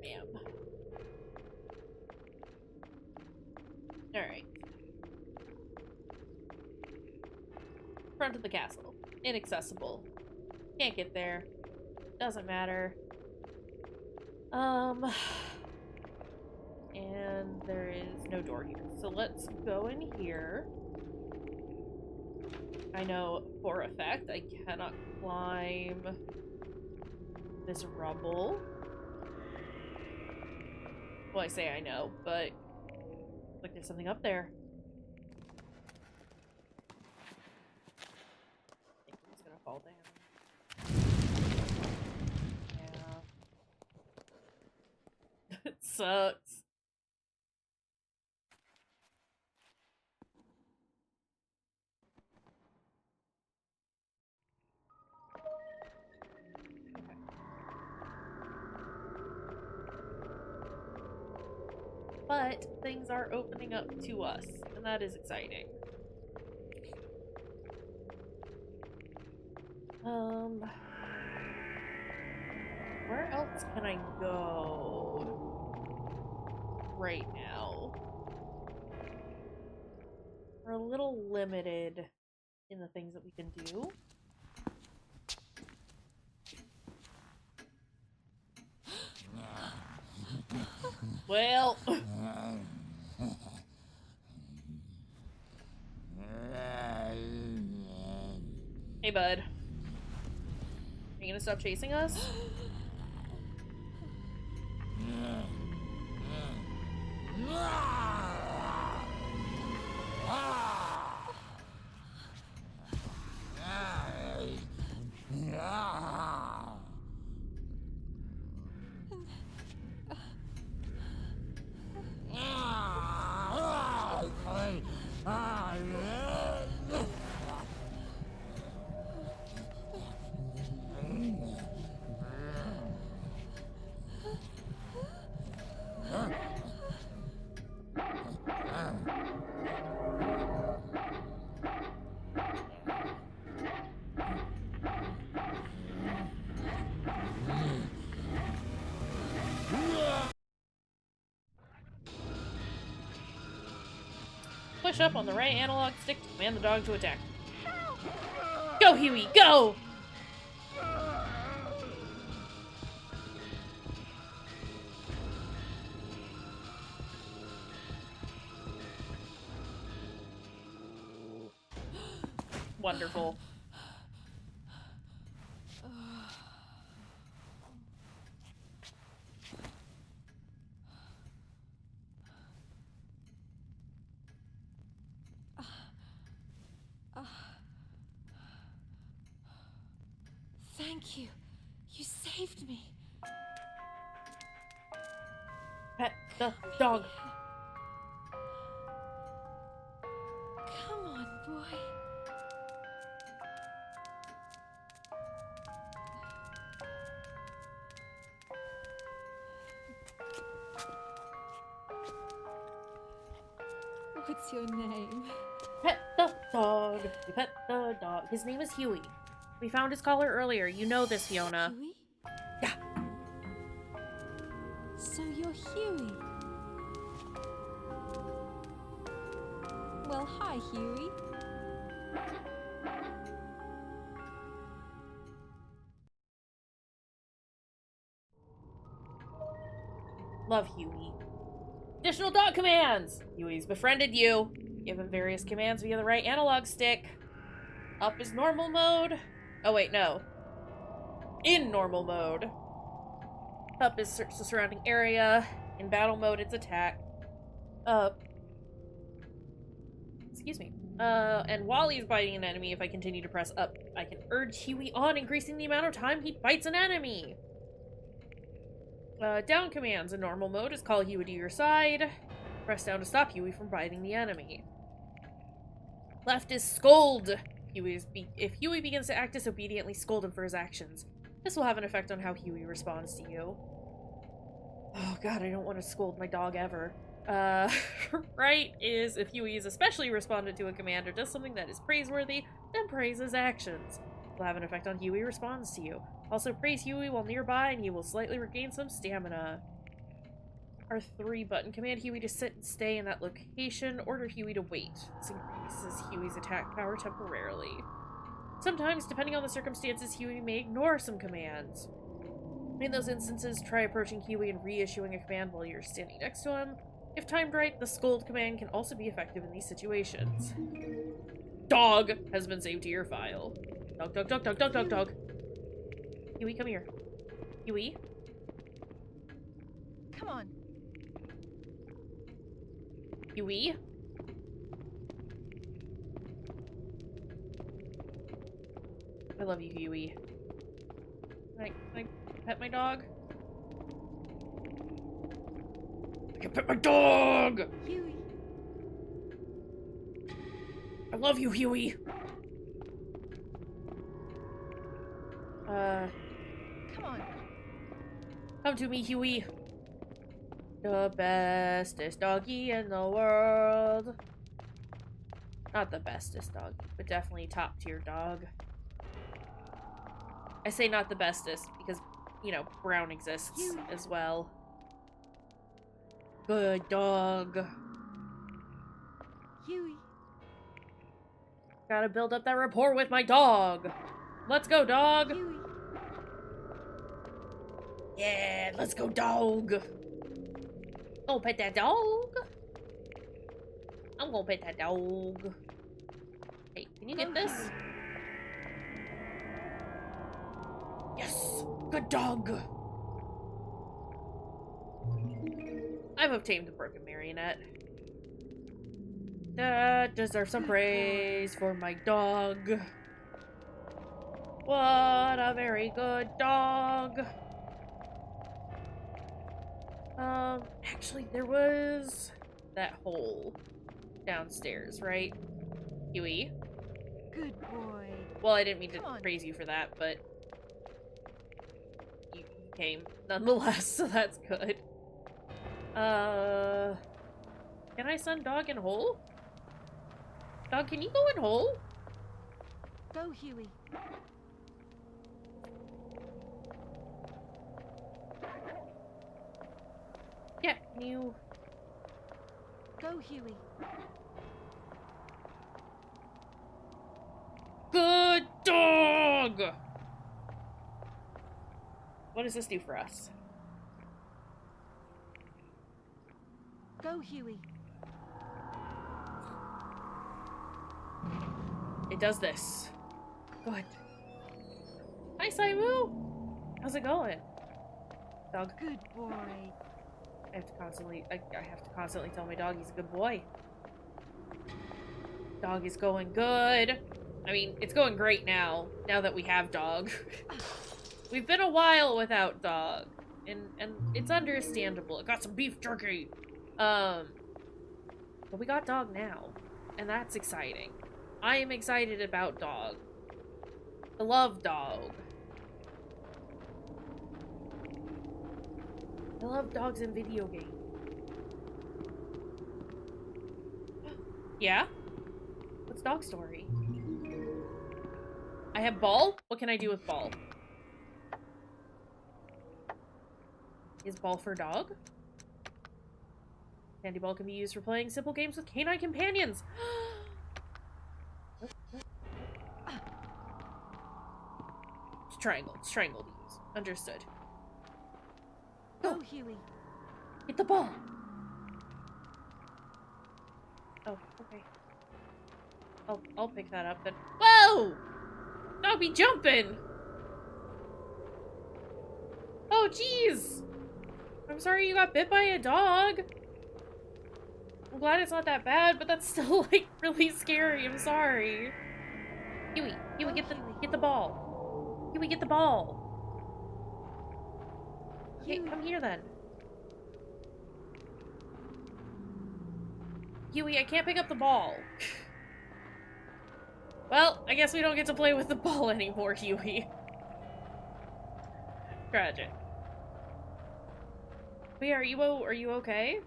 Bam. Alright. Front of the castle. Inaccessible. Can't get there. Doesn't matter. And there is no door here. So let's go in here. I know for a fact I cannot climb this rubble. Well, I say I know, but like there's something up there. I think it's gonna fall down. Yeah. It sucks. But things are opening up to us, and that is exciting. Where else can I go right now? We're a little limited in the things that we can do. Well... Hey, bud. Are you gonna stop chasing us? Push up on the right analog stick to command the dog to attack. Go, Huey, go! Wonderful. Thank you. You saved me. Pet the dog. Come on, boy. What's your name? Pet the dog. We pet the dog. His name is Huey. We found his collar earlier. You know this, Fiona. Huey? Yeah. So you're Huey. Well, hi, Huey. Love Huey. Additional dog commands! Huey's befriended you. Give him various commands via the right analog stick. Up is normal mode. Oh wait, no. In normal mode. Up is search the surrounding area. In battle mode, it's attack. Excuse me. And while he's biting an enemy, if I continue to press up, I can urge Huey on, increasing the amount of time he bites an enemy. Down commands in normal mode is call Huey to your side. Press down to stop Huey from biting the enemy. Left is scold. If Huey begins to act disobediently, scold him for his actions. This will have an effect on how Huey responds to you. Oh god, I don't want to scold my dog ever. Right is if Huey is especially responded to a command or does something that is praiseworthy, then praise his actions. It will have an effect on Huey responds to you. Also praise Huey while nearby and he will slightly regain some stamina. Our 3-button command Huey to sit and stay in that location. Order Huey to wait. This increases Huey's attack power temporarily. Sometimes, depending on the circumstances, Huey may ignore some commands. In those instances, try approaching Huey and reissuing a command while you're standing next to him. If timed right, the scold command can also be effective in these situations. Dog has been saved to your file. Dog, dog, dog, dog, dog, dog, dog. Huey, come here. Huey? Come on. Huey? I love you, Huey. Can I pet my dog? I can pet my dog! Huey. I love you, Huey! Come on. Come to me, Huey. The bestest doggy in the world. Not the bestest dog, but definitely top tier dog. I say not the bestest because, you know, Brown exists as well. Good dog. Huey. Gotta build up that rapport with my dog. Let's go, dog. Huey. Yeah, let's go, dog. Oh, pet that dog. I'm gonna pet that dog. Hey, can you get this? Yes! Good dog! I've obtained the broken marionette. That deserves some praise for my dog. What a very good dog. Actually, there was that hole downstairs, right? Huey? Good boy. Well, I didn't mean to Come on. praise you for that, but you came nonetheless, so that's good. Can I send dog in hole? Dog, can you go in hole? Go, Huey. Yeah, can you... Go, Huey. Good dog! What does this do for us? Go, Huey. It does this. Good. Hi, Saimu! How's it going? Dog. Good boy. I have to constantly tell my dog he's a good boy. Dog is going good. I mean, it's going great now that we have dog. We've been a while without dog. And it's understandable. It got some beef jerky. But we got dog now. And that's exciting. I am excited about dog. I love dog. I love dogs in video games. Yeah? What's dog story? I have ball? What can I do with ball? Is ball for dog? Candy ball can be used for playing simple games with canine companions. It's triangle to use. Understood. Go, Huey. Get the ball! Oh, okay. I'll pick that up then. Whoa! Dog be jumping! Oh, jeez! I'm sorry you got bit by a dog. I'm glad it's not that bad, but that's still, like, really scary. I'm sorry. Huey, get the ball. Huey, get the ball. Okay, come here then. Huey, I can't pick up the ball. Well, I guess we don't get to play with the ball anymore, Huey. Tragic. But yeah, are you okay?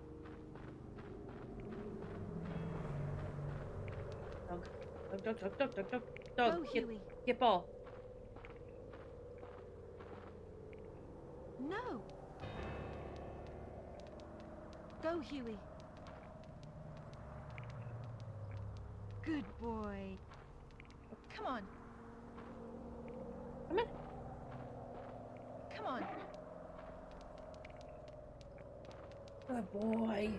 Dog. Go, Huey. Get ball. No. Go, Huey. Good boy. Come on. Come in. Come on. Good boy.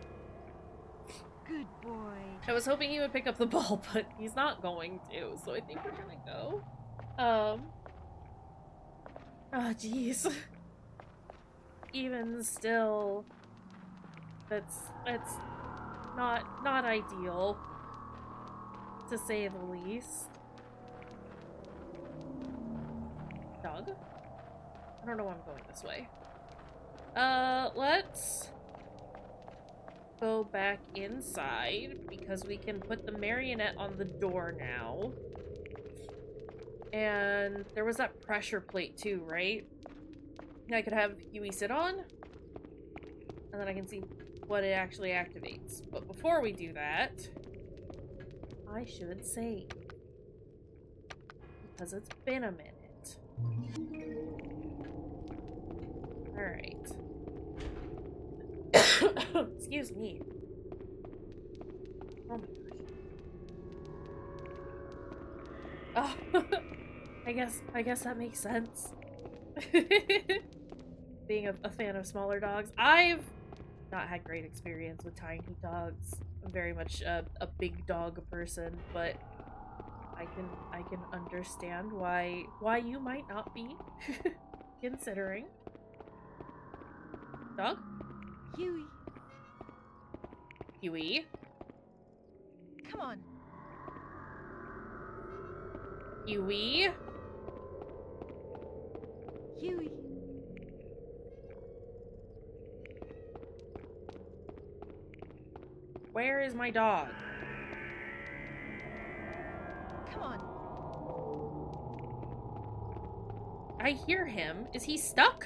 Good boy. I was hoping he would pick up the ball, but he's not going to, so I think we're gonna go. Oh, jeez. Even still, that's not ideal, to say the least. Dog? I don't know why I'm going this way. Let's go back inside because we can put the marionette on the door now. And there was that pressure plate too, right? I could have Huey sit on, and then I can see what it actually activates. But before we do that, I should save. Because it's been a minute. Alright. Excuse me. Oh my gosh. Oh, I guess that makes sense. Being a fan of smaller dogs, I've not had great experience with tiny dogs. I'm very much a big dog person, but I can understand why you might not be considering. Dog? Huey. Huey? Come on. Huey? Huey. Where is my dog? Come on. I hear him. Is he stuck?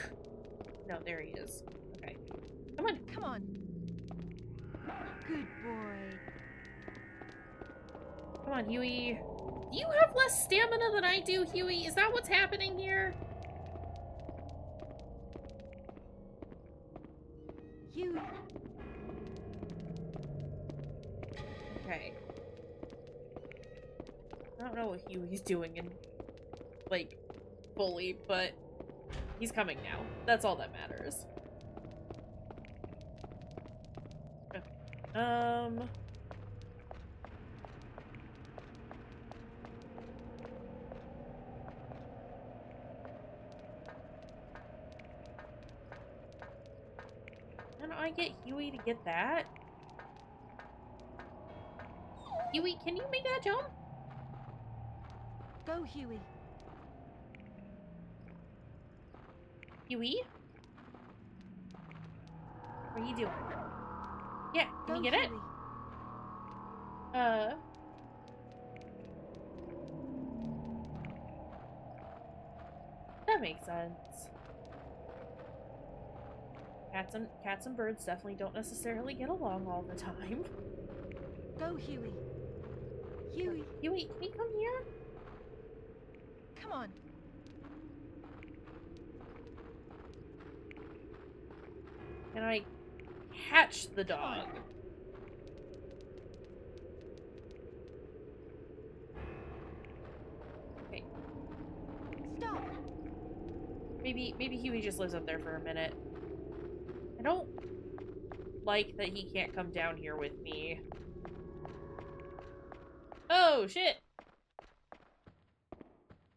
No, there he is. Okay. Come on. Come on. Good boy. Come on, Huey. Do you have less stamina than I do, Huey? Is that what's happening here? Huey. Okay. I don't know what Huey's doing in, like, fully, but he's coming now. That's all that matters. Okay. How do I get Huey to get that? Huey, can you make that jump? Go, Huey. Huey? What are you doing? Yeah, can Go, you get it? Huey. That makes sense. Cats and birds definitely don't necessarily get along all the time. Go, Huey. Huey. Huey, can you come here? Come on. Can I catch the dog? Okay. Stop. Maybe Huey just lives up there for a minute. I don't like that he can't come down here with me. Oh, shit!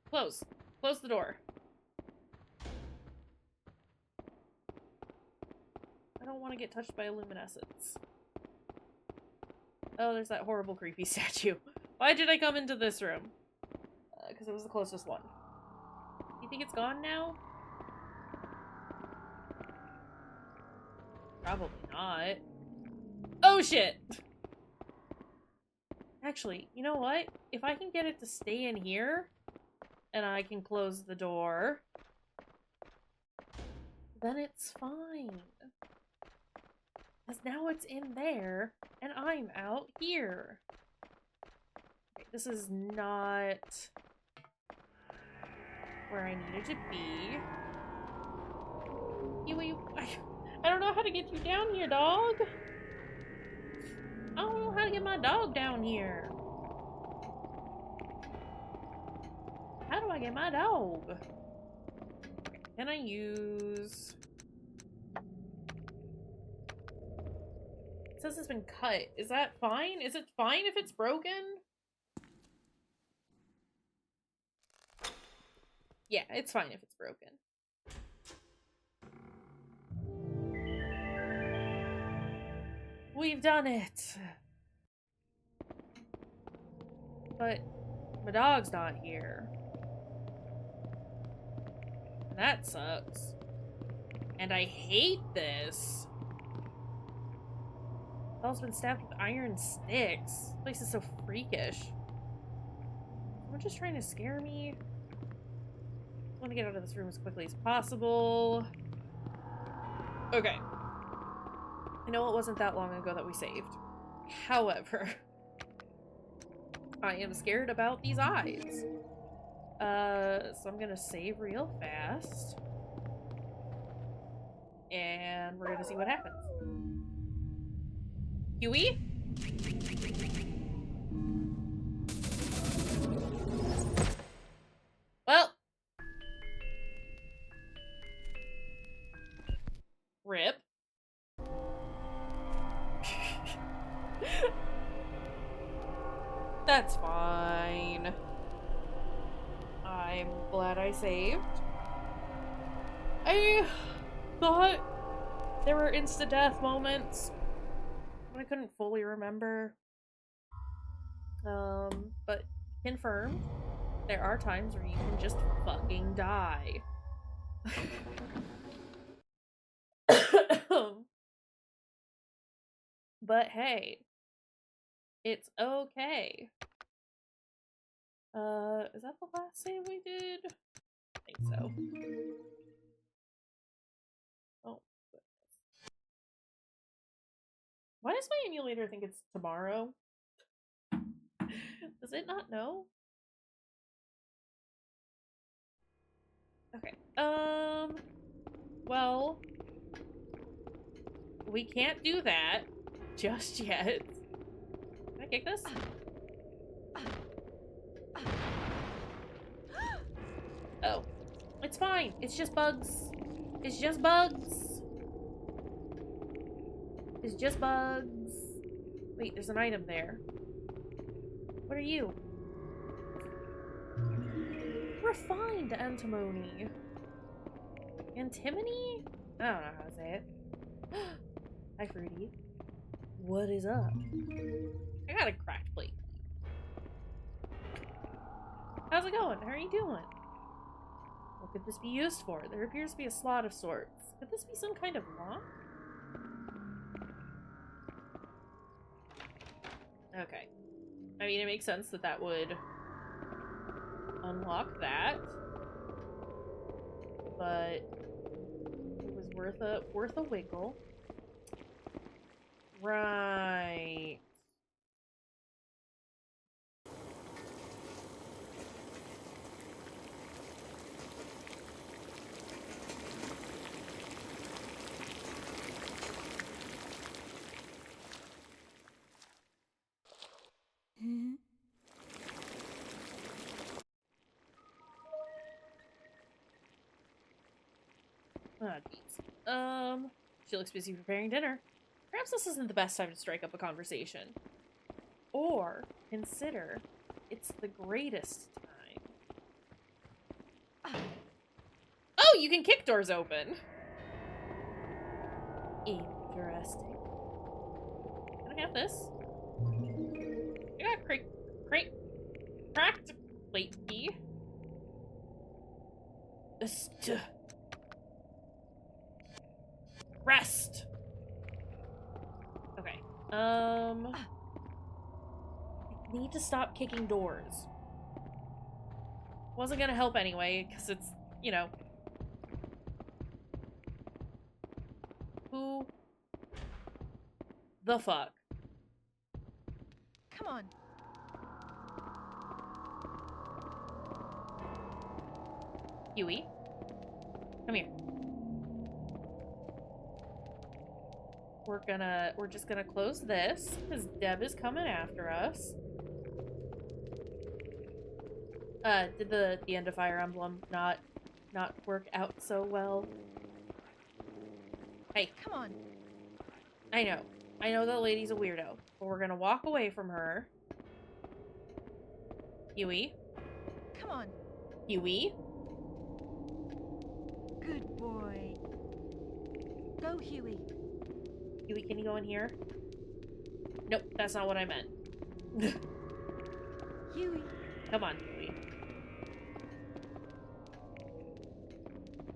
Close. Close the door. I don't want to get touched by luminescence. Oh, there's that horrible creepy statue. Why did I come into this room? Because it was the closest one. You think it's gone now? Probably not. Oh, shit! Actually, you know what? If I can get it to stay in here, and I can close the door, then it's fine. Because now it's in there, and I'm out here. Okay, this is not where I needed to be. I don't know how to get you down here, dog. I don't know how to get my dog down here. How do I get my dog? Can I use... It says it's been cut. Is that fine? Is it fine if it's broken? Yeah, it's fine if it's broken. We've done it! But my dog's not here. And that sucks. And I hate this. Bell's been stabbed with iron sticks. This place is so freakish. Someone just trying to scare me? I want to get out of this room as quickly as possible. Okay. I know it wasn't that long ago that we saved. However, I am scared about these eyes. So I'm gonna save real fast. And we're gonna see what happens. Huey? Well. Rip. That's fine. I'm glad I saved. I thought there were insta-death moments, but I couldn't fully remember. But confirmed, there are times where you can just fucking die. But hey, it's okay. Is that the last save we did? I think so. Oh, goodness. Why does my emulator think it's tomorrow? Does it not know? Okay. Well, we can't do that just yet. Can I kick this? Oh. It's fine. It's just bugs. It's just bugs. It's just bugs. Wait, there's an item there. What are you? Refined antimony. Antimony? I don't know how to say it. Hi, Fruity. What is up? I got a cracked plate. How's it going? How are you doing? What could this be used for? There appears to be a slot of sorts. Could this be some kind of lock? Okay. I mean, it makes sense that that would unlock that. But it was worth a wiggle. Right. Oh, jeez. She looks busy preparing dinner. Perhaps perhaps this isn't the best time to strike up a conversation. Or consider it's the greatest time. Oh, you can kick doors open. Interesting. Can I have this? I got cracked plate key. Rest. Okay. I need to stop kicking doors. Wasn't gonna help anyway, because it's, you know. Who the fuck? Come on. Huey? Come here. We're just gonna close this, because Deb is coming after us. Did the end of Fire Emblem not work out so well? Hey. Come on. I know that lady's a weirdo, but we're gonna walk away from her. Huey? Come on. Huey? Good boy. Go, Huey. Huey, can you go in here? Nope, that's not what I meant. Huey. Come on, Huey.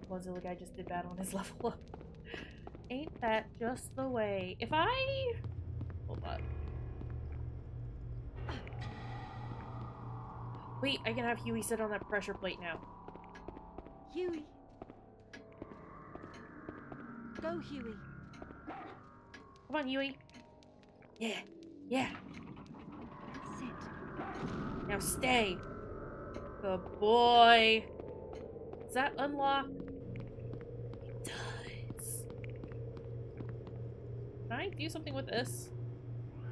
Mozilla guy just did bad on his level up. Ain't that just the way? If I... Hold on. Wait, I can have Huey sit on that pressure plate now. Huey. Go, Huey. Come on, Huey. Yeah. Yeah. Sit. Now stay. Good boy. Does that unlock? It does. Can I do something with this?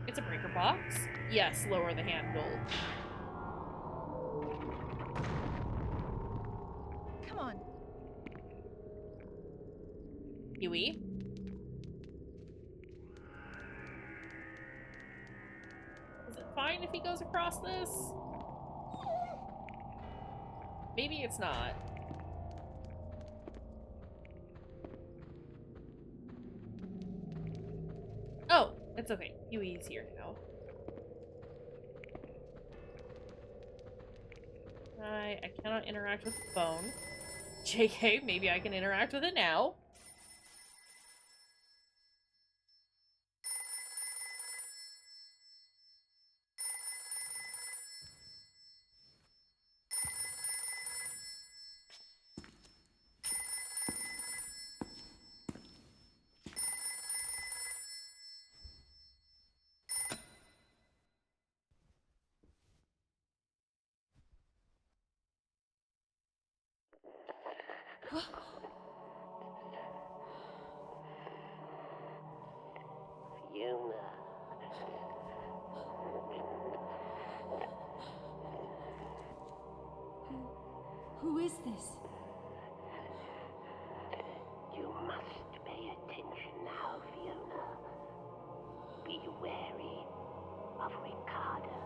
It's a breaker box. Yes, lower the handle. Come on. Huey? Is it fine if he goes across this? Maybe it's not. Oh, it's okay. Huey's here now. I cannot interact with the phone. JK, maybe I can interact with it now. Who is this? You must pay attention now, Fiona. Be wary of Ricardo.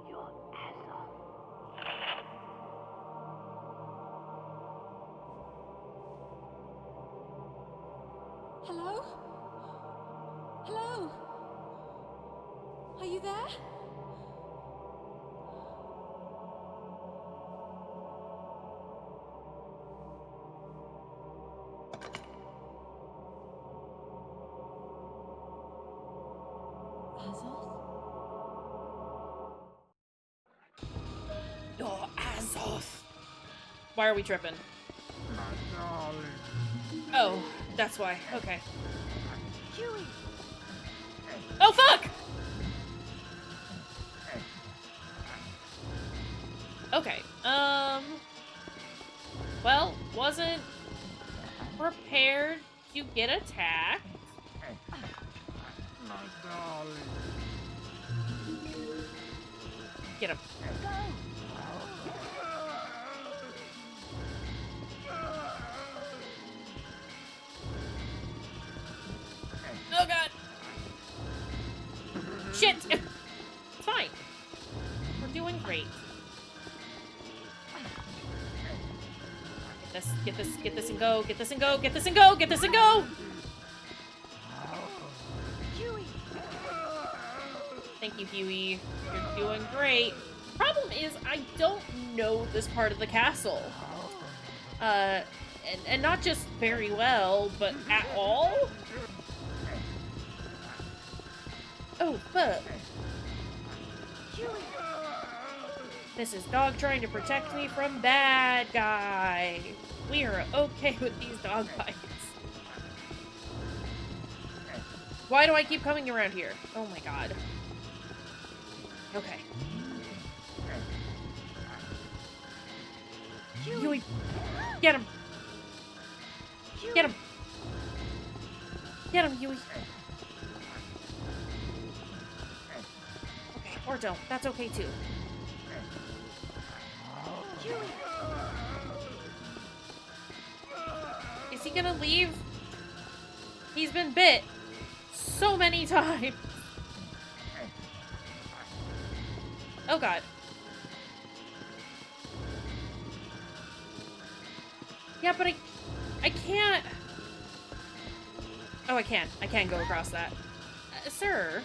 Your Azoth. Hello? Hello? Are you there? Azoth? Your Azoth. Why are we tripping? Oh, that's why. Okay. Huey. Oh, fuck! Okay, well, wasn't prepared to get attacked. Get him. Shit! It's fine. We're doing great. Get this and go, get this and go, get this and go, get this and go! Thank you, Huey. You're doing great. Problem is, I don't know this part of the castle. And not just very well, but at all? Oh, fuck. This is dog trying to protect me from bad guy. We are okay with these dog bites. Why do I keep coming around here? Oh my god. Okay. Huey, get him. Get him. Get him, Huey. Okay, or don't. That's okay too. Is he gonna leave? He's been bit so many times. Oh god. Yeah, but I can't. Oh, I can. I can go across that. Sir.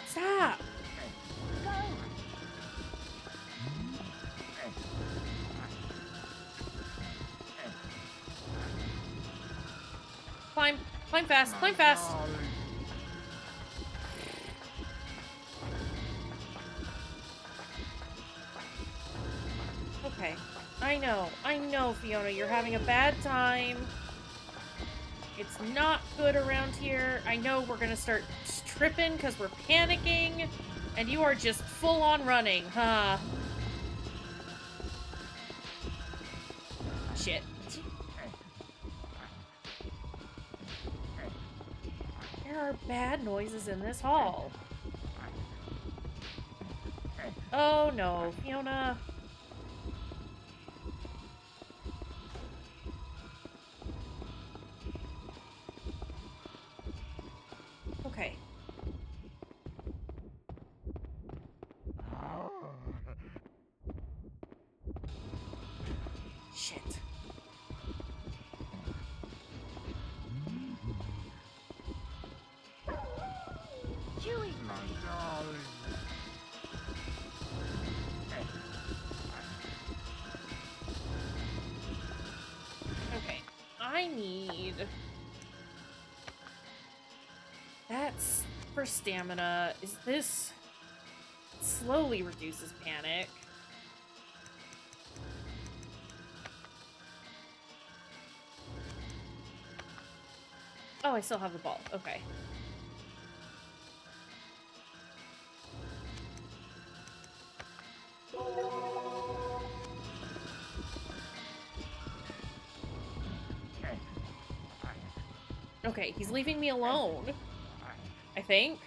Stop. Climb. Climb fast. Climb fast. Okay. I know, Fiona, you're having a bad time. It's not good around here. I know we're gonna start tripping because we're panicking, and you are just full on running, huh? Shit. There are bad noises in this hall. Oh no, Fiona. Okay. Shit. Huey! Okay. I need... That's for stamina. Is this... It slowly reduces panic. Oh, I still have the ball. Okay. Okay, he's leaving me alone. I think.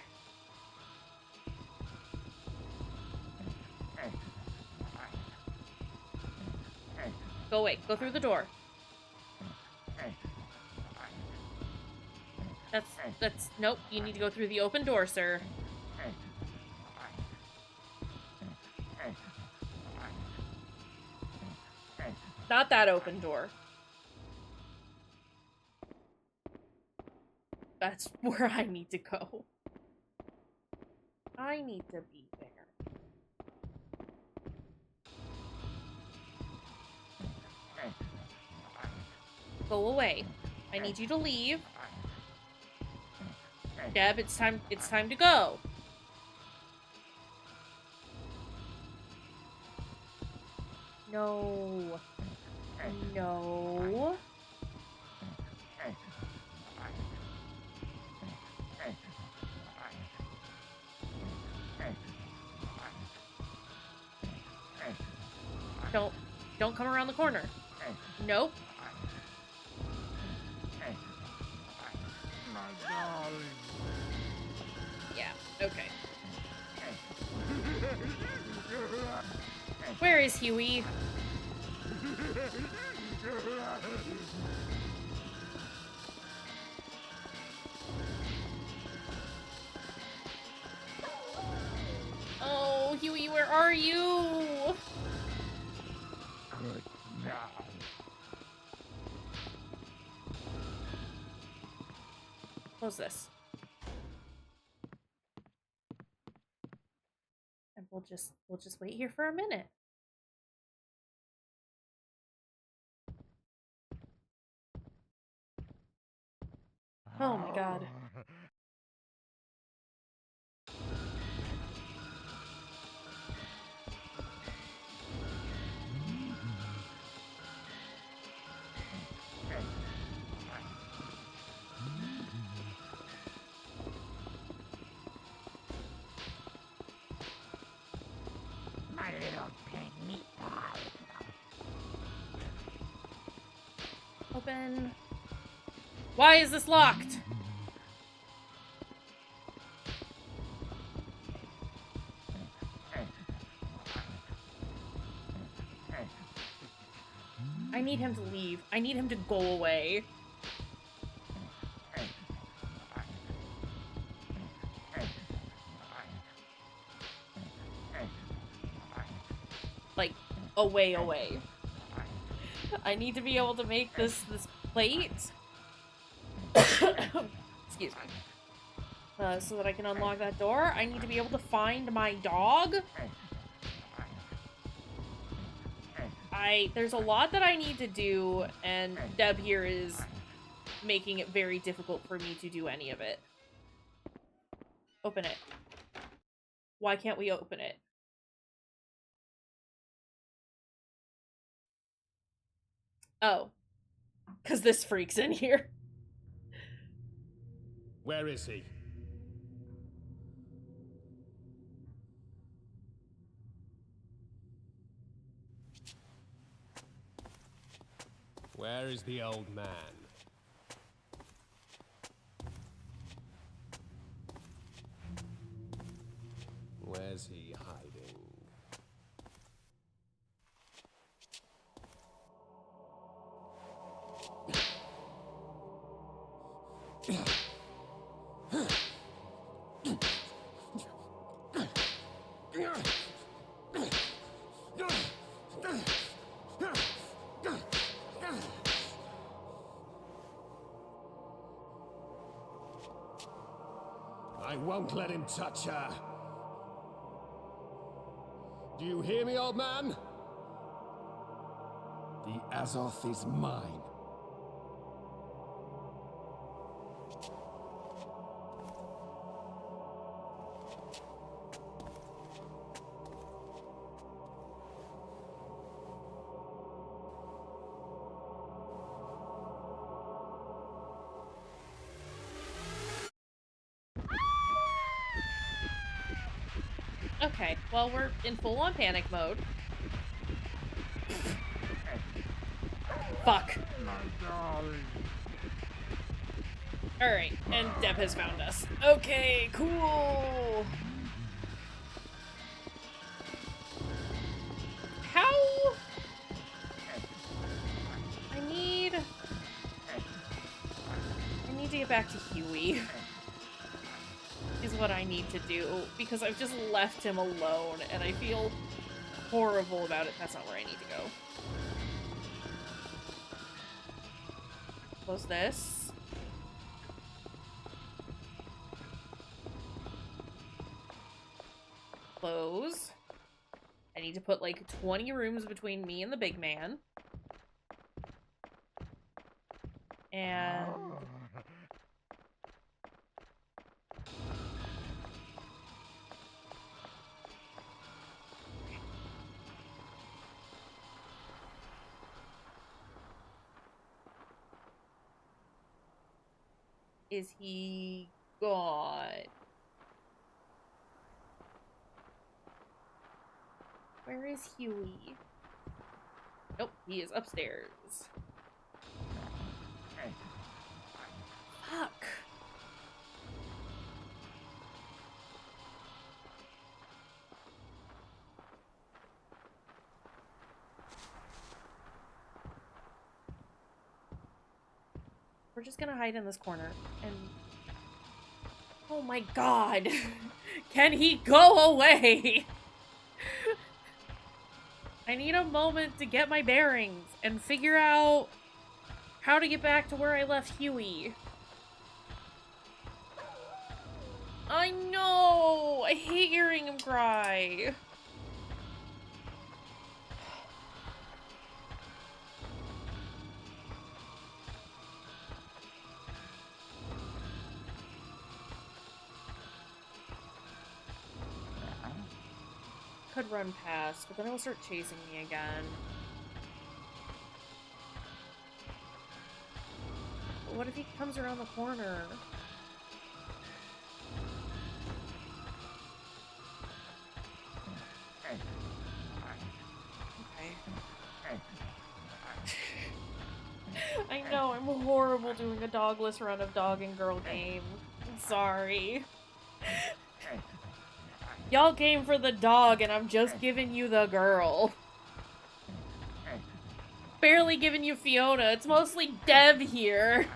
Go away. Go through the door. That's, nope. You need to go through the open door, sir. Not that open door. That's where I need to go. I need to be there. Go away. I need you to leave. Deb, it's time to go. No. No. Don't come around the corner. Nope. Yeah, okay. Where is Huey? are you? Close this. And we'll just wait here for a minute. Oh my god. My little pink meatball. Open. Why is this locked? I need him to leave. I need him to go away. Like, away. I need to be able to make this plate. Excuse me. So that I can unlock that door. I need to be able to find my dog. There's a lot that I need to do, and Deb here is making it very difficult for me to do any of it. Open it. Why can't we open it? Oh. 'Cause this freak's in here. Where is he? Where is the old man? Where's he hiding? I won't let him touch her. Do you hear me, old man? The Azoth is mine. Okay, well, we're in full-on panic mode. Fuck. Alright, and Deb has found us. Okay, cool! How? I need to get back to Huey. Is what I need to do, because I've just left him alone, and I feel horrible about it. That's not where I need to go. Close this. Close. I need to put like 20 rooms between me and the big man. And... is he gone? Where is Huey? Nope, he is upstairs. Fuck. We're just gonna hide in this corner and... Oh my god! Can he go away? I need a moment to get my bearings and figure out how to get back to where I left Huey. I know! I hate hearing him cry. Could run past, but then he'll start chasing me again. But what if he comes around the corner? Okay. I know, I'm horrible doing a dogless run of dog and girl game. I'm sorry. Y'all came for the dog, and I'm just giving you the girl. Barely giving you Fiona. It's mostly Deb here.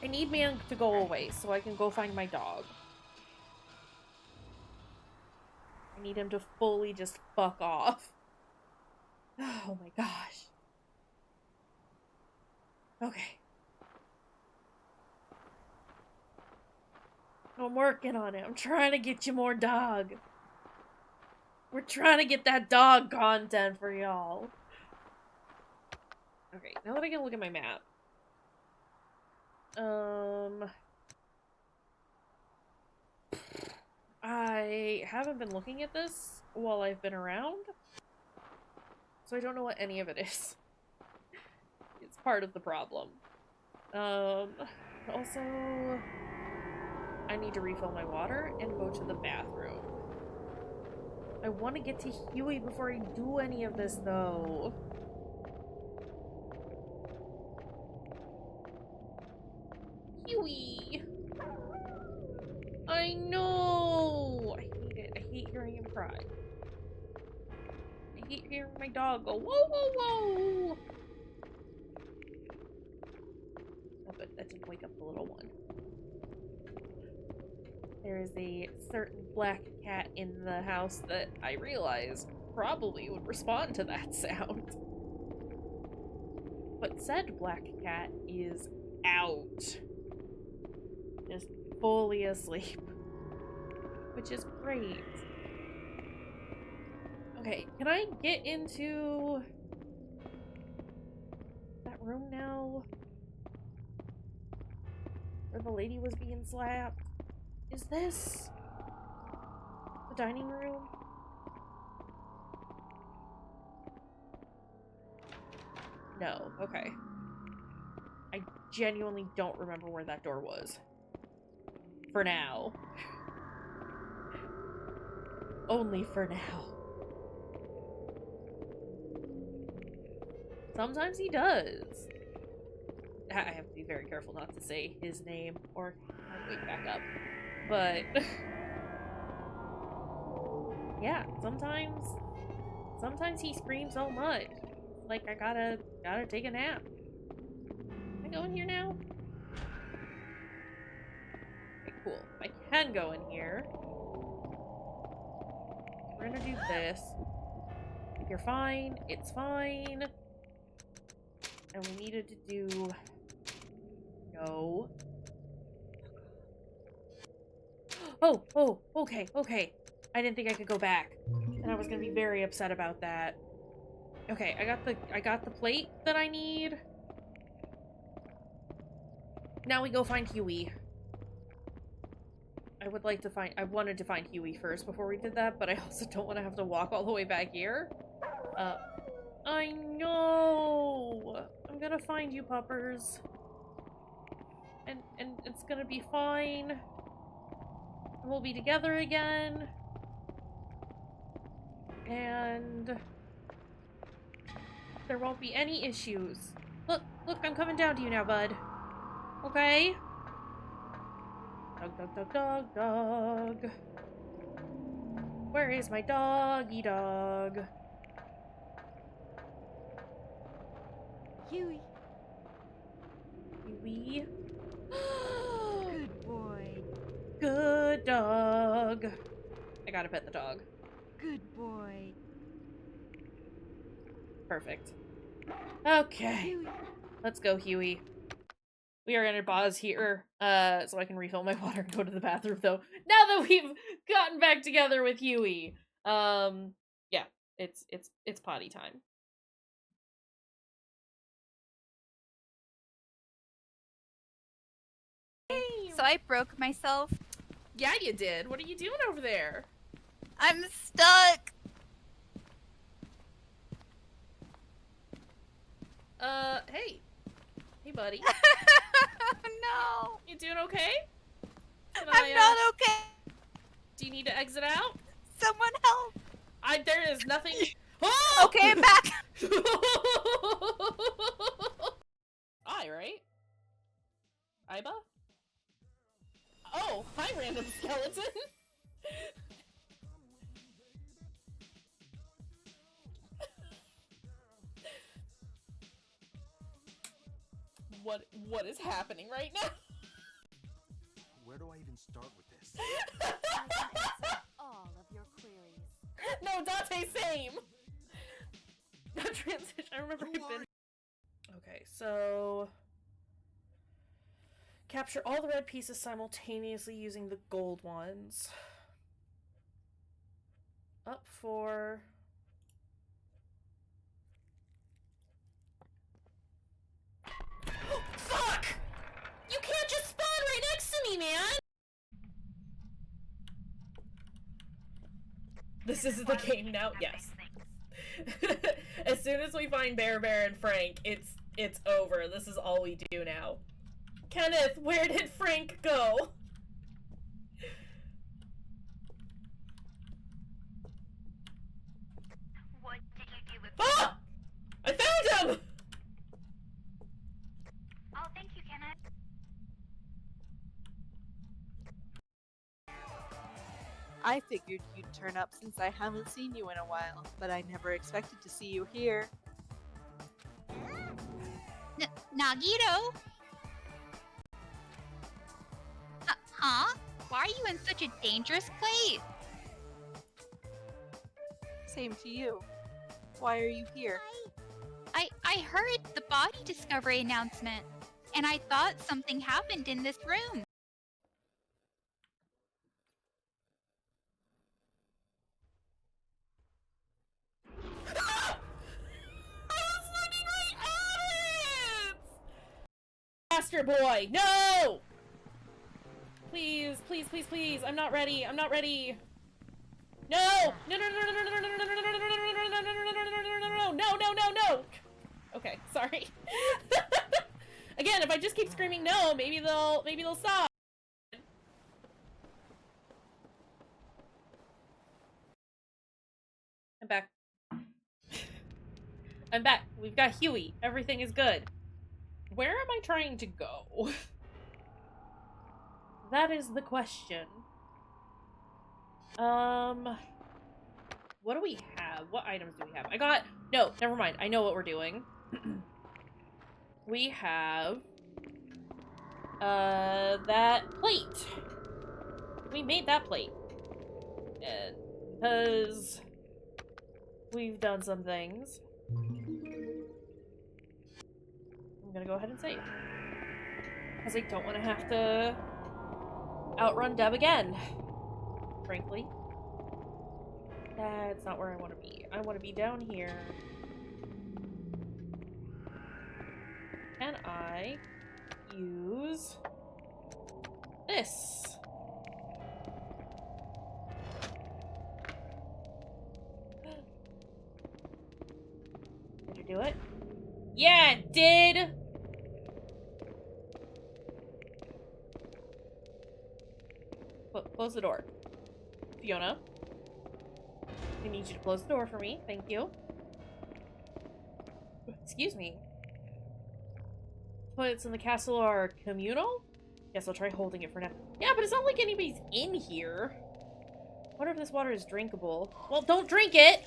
I need man to go away so I can go find my dog. I need him to fully just fuck off. Oh my gosh. Okay. I'm working on it. I'm trying to get you more dog. We're trying to get that dog content for y'all. Okay, now that I can look at my map. I haven't been looking at this while I've been around. So I don't know what any of it is. It's part of the problem. Also, I need to refill my water and go to the bathroom. I want to get to Huey before I do any of this, though. Huey! I know! I hate it. I hate hearing him cry. I hate hearing my dog go, whoa, whoa, whoa! Oh, but that didn't wake up the little one. There is a certain black cat in the house that I realized probably would respond to that sound. But said black cat is out. Just fully asleep. Which is great. Okay, can I get into that room now? Where the lady was being slapped? Is this the dining room? No, okay. I genuinely don't remember where that door was. For now. Only for now. Sometimes he does. I have to be very careful not to say his name or wake back up. But yeah, sometimes he screams so much. Like I gotta take a nap. Can I go in here now? Okay, cool. I can go in here. We're gonna do this. If you're fine, it's fine. And we needed to do... No. Oh, okay. I didn't think I could go back. And I was gonna be very upset about that. Okay, I got the plate that I need. Now we go find Huey. I wanted to find Huey first before we did that, but I also don't want to have to walk all the way back here. I know! I'm gonna find you, puppers. And it's gonna be fine. And we'll be together again. And there won't be any issues. Look, I'm coming down to you now, bud. Okay? Dog. Where is my doggy dog? Huey. Huey? Good boy. Good dog. I gotta pet the dog. Good boy. Perfect. Okay. Huey. Let's go, Huey. We are gonna pause here, so I can refill my water and go to the bathroom, though. Now that we've gotten back together with Huey. Yeah, it's potty time. So I broke myself. Yeah, you did. What are you doing over there? I'm stuck. Hey. Hey, buddy. No. You doing okay? Can I'm not okay. Do you need to exit out? Someone help. There is nothing. Oh! Okay, I'm back. Right? Iba? Oh, hi, random skeleton. What is happening right now? Where do I even start with this? All of your queries. No, Dante, same. That transition. I remember it been. Okay, so capture all the red pieces simultaneously using the gold ones. Up for. Fuck! You can't just spawn right next to me, man! This is the game now? Yes. As soon as we find Bear and Frank, it's over. This is all we do now. Kenneth, where did Frank go? What did you do with Ah! I found him! Oh, thank you, Kenneth. I figured you'd turn up since I haven't seen you in a while, but I never expected to see you here. Nagito? Huh? Why are you in such a dangerous place? Same to you. Why are you here? I heard the body discovery announcement, and I thought something happened in this room. Master boy, no! Please, please, please, please. I'm not ready. I'm not ready. No! No, no, no, no, no, no, no, no, no, no, no, no, no, no, no, no, no, no. Okay, sorry. Again, if I just keep screaming no, maybe they'll stop. I'm back. I'm back. We've got Huey. Everything is good. Where am I trying to go? That is the question. What do we have? What items do we have? No, never mind. I know what we're doing. We have, that plate. We made that plate. And because we've done some things, I'm gonna go ahead and save. Because I don't want to have to outrun Deb again. Frankly. That's not where I want to be. I want to be down here. Can I use this? Did you do it? Yeah, it did! Close the door. Fiona. I need you to close the door for me. Thank you. Excuse me. Toilets in the castle are communal? Guess I'll try holding it for now. Yeah, but it's not like anybody's in here. Wonder if this water is drinkable. Well, don't drink it!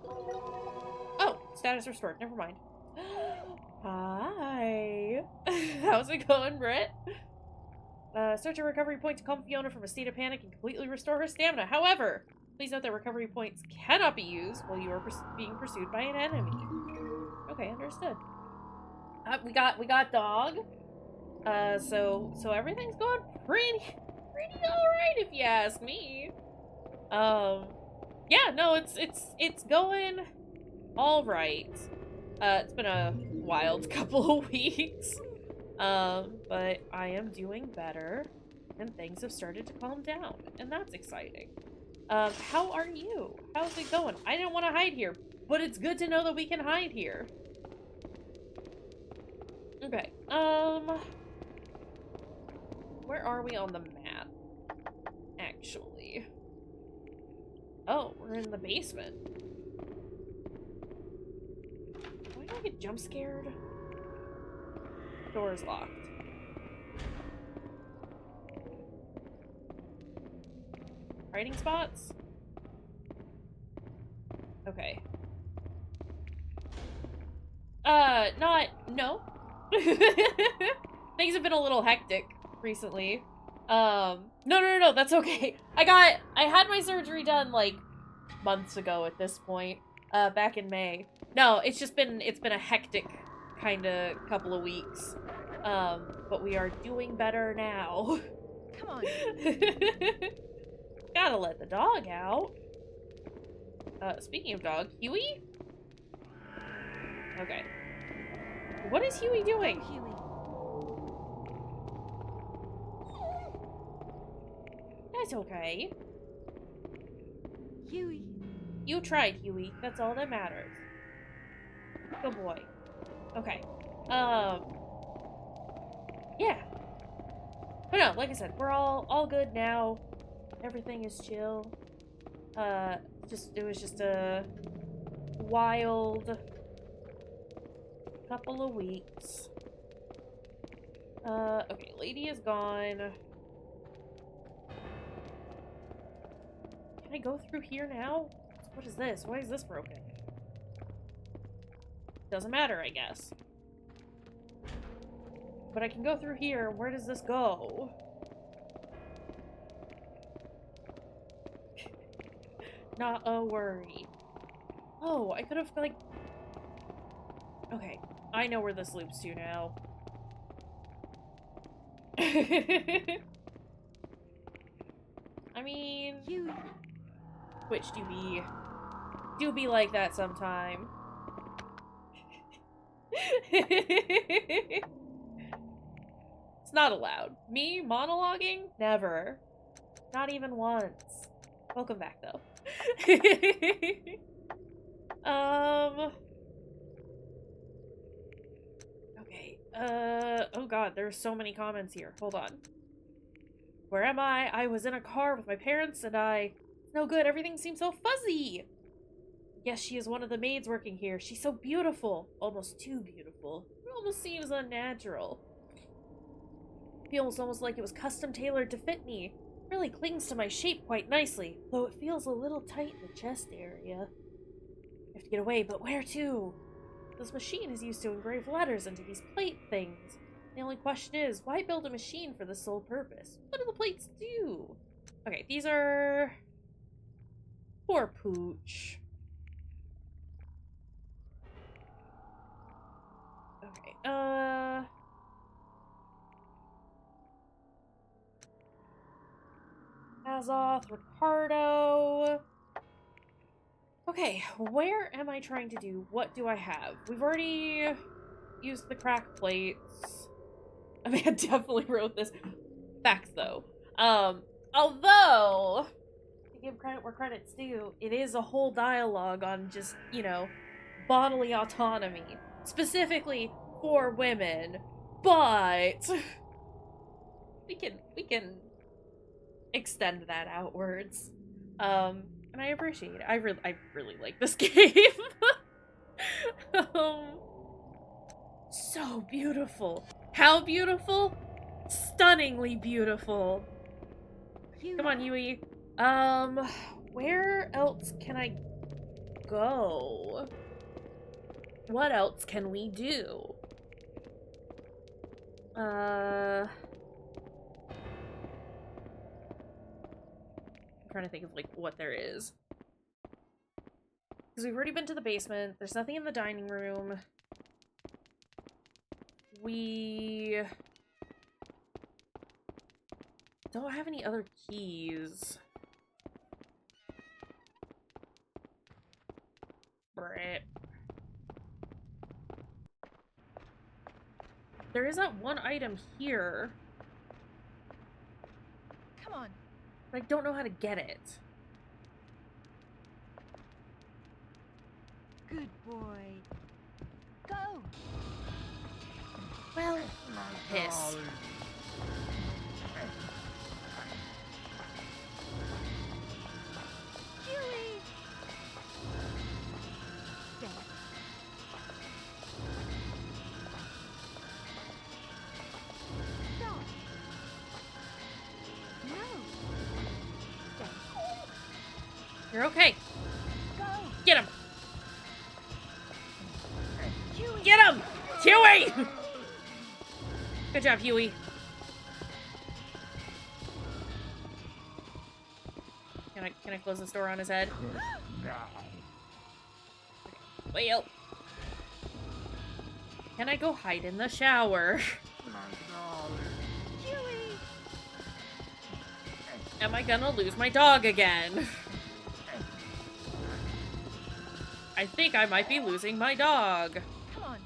Oh, status restored. Never mind. Hi. How's it going, Britt? Search a recovery point to calm Fiona from a state of panic and completely restore her stamina. However, please note that recovery points cannot be used while you are being pursued by an enemy. Okay, understood. We got dog. So everything's going pretty alright if you ask me. Yeah, no, it's going alright. It's been a wild couple of weeks. But I am doing better, and things have started to calm down, and that's exciting. How are you? How's it going? I didn't want to hide here, but it's good to know that we can hide here. Okay, where are we on the map, actually? Oh, we're in the basement. Why do I get jump scared? Door's locked. Hiding spots? Okay. No. Things have been a little hectic recently. No, that's okay. I had my surgery done, like, months ago at this point. Back in May. No, it's been a hectic kind of couple of weeks. But we are doing better now. Come on. Gotta let the dog out. Speaking of dog, Huey? Okay. What is Huey doing? Huey. That's okay. Huey. You tried, Huey. That's all that matters. Good boy. Okay. Yeah. But no, like I said, we're all good now. Everything is chill. It was just a wild couple of weeks. Okay, lady is gone. Can I go through here now? What is this? Why is this broken? Doesn't matter, I guess. But I can go through here. Where does this go? Not a worry. Oh, I could have, like... Okay, I know where this loops to now. I mean... Twitch do be like that sometime. It's not allowed. Me monologuing? Never. Not even once. Welcome back, though. Okay. Oh god, there's so many comments here. Hold on. Where am I? I was in a car with my parents and no good, everything seems so fuzzy! Yes, she is one of the maids working here. She's so beautiful. Almost too beautiful. It almost seems unnatural. Feels almost like it was custom tailored to fit me. Really clings to my shape quite nicely, though it feels a little tight in the chest area. I have to get away, but where to? This machine is used to engrave letters into these plate things. The only question is, why build a machine for the sole purpose? What do the plates do? Okay, these are... Poor Pooch. Okay, Azoth, Ricardo... Okay, where am I trying to do? What do I have? We've already used the crack plates. I mean, I definitely wrote this. Facts, though. Although, to give credit where credit's due, it is a whole dialogue on just, you know, bodily autonomy. Specifically for women. But we can extend that outwards. And I appreciate it. I really like this game. So beautiful. How beautiful? Stunningly beautiful. Come on, Huey. Where else can I go? What else can we do? trying to think of, like, what there is. Because we've already been to the basement. There's nothing in the dining room. We don't have any other keys. Brett. There is that one item here. Come on. But I don't know how to get it. Good boy. Go. Well, piss. Huey. Stay. Stop. No. Stay. You're okay. Go. Get him. Huey. Get him! Huey! Good job, Huey. Can I close this door on his head? Well. Can I go hide in the shower? Huey. Am I gonna lose my dog again? I think I might be losing my dog. Come on.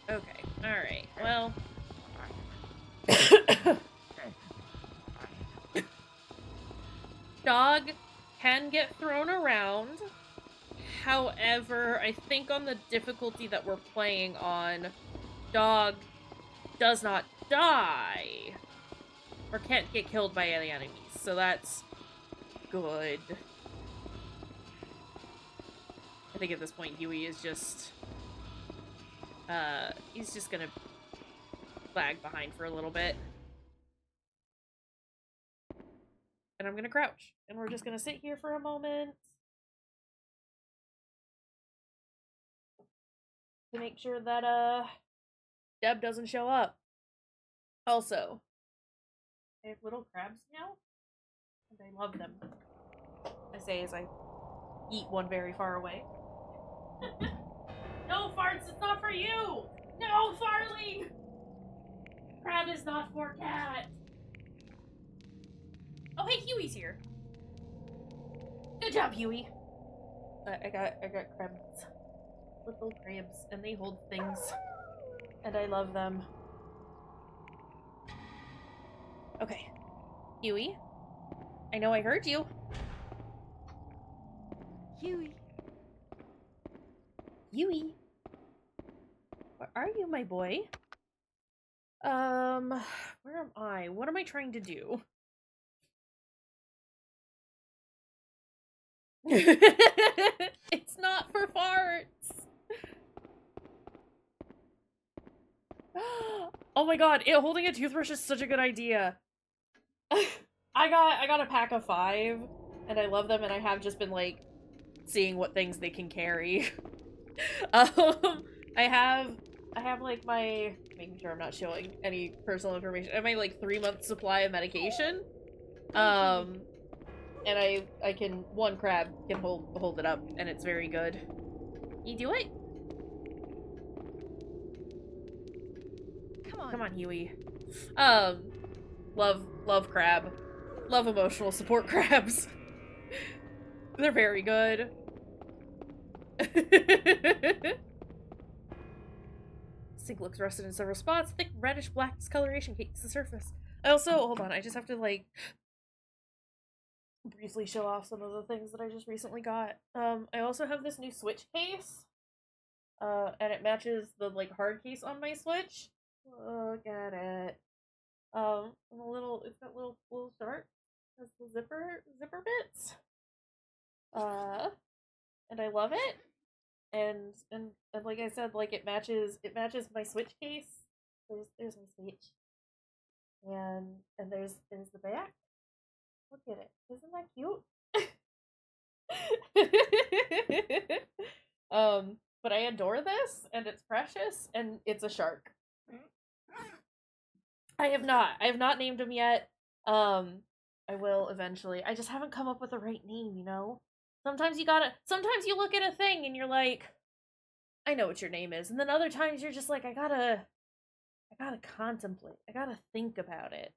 Okay, alright, well. Dog can get thrown around. However, I think on the difficulty that we're playing on, dog does not die. Or can't get killed by any enemies, so that's good. I think at this point, Huey is just... he's just gonna lag behind for a little bit. And I'm gonna crouch. And we're just gonna sit here for a moment. To make sure that, Deb doesn't show up. Also, I have little crabs now. And I love them. I say as I eat one very far away. No, farts, it's not for you! No, Farley! Crab is not for cat. Oh, hey, Huey's here. Good job, Huey. I got crabs. Little crabs, and they hold things. And I love them. Okay. Huey? I know I heard you. Huey. Huey? Where are you, my boy? Where am I? What am I trying to do? It's not for farts. Oh my god, holding a toothbrush is such a good idea. I got a pack of 5, and I love them, and I have just been like seeing what things they can carry. I have like my, making sure I'm not showing any personal information. I have my like 3-month supply of medication. And I can, one crab can hold it up, and it's very good. You do it? Come on, Huey. Love crab. Love emotional support crabs. They're very good. Sink looks rusted in several spots. Thick reddish black discoloration cakes the surface. I also, hold on, I just have to like briefly show off some of the things that I just recently got. I also have this new Switch case. And it matches the like hard case on my Switch. Look at it. It's got little sharp. Has the zipper bits. And I love it. And like I said, like it matches my Switch case. There's my Switch. And there's the back. Look at it. Isn't that cute? But I adore this, and it's precious, and it's a shark. I have not. I have not named him yet. I will eventually. I just haven't come up with the right name, you know? Sometimes you look at a thing and you're like, I know what your name is. And then other times you're just like, I gotta contemplate. I gotta think about it.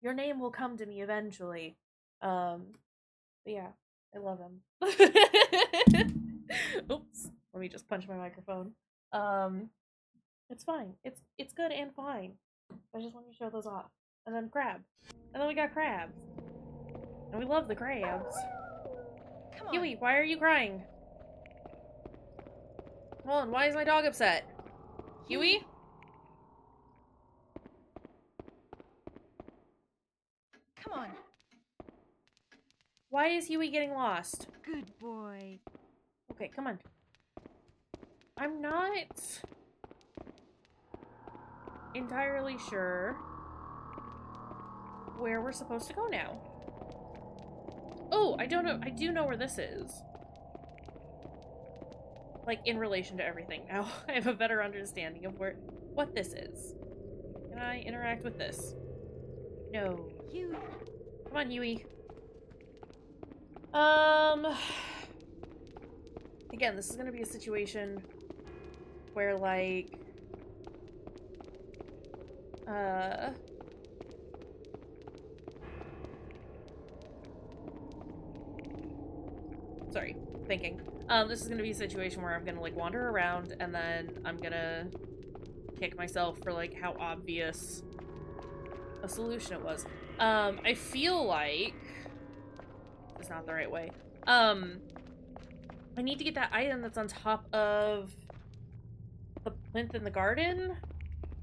Your name will come to me eventually. But yeah, I love him. Oops. Let me just punch my microphone. It's fine. It's good and fine. I just wanted to show those off. And then crab. And then we got crabs. And we love the crabs. Come on. Huey, why are you crying? Hold on, why is my dog upset? Huey? Come on. Why is Huey getting lost? Good boy. Okay, come on. I'm not entirely sure where we're supposed to go now. Oh, I don't know. I do know where this is. Like, in relation to everything now. I have a better understanding of what this is. Can I interact with this? No. Huey. Come on, Huey. Again, this is gonna be a situation where, like, sorry, thinking. This is gonna be a situation where I'm gonna, like, wander around, and then I'm gonna kick myself for, like, how obvious a solution it was. I feel like it's not the right way. I need to get that item that's on top of the plinth in the garden.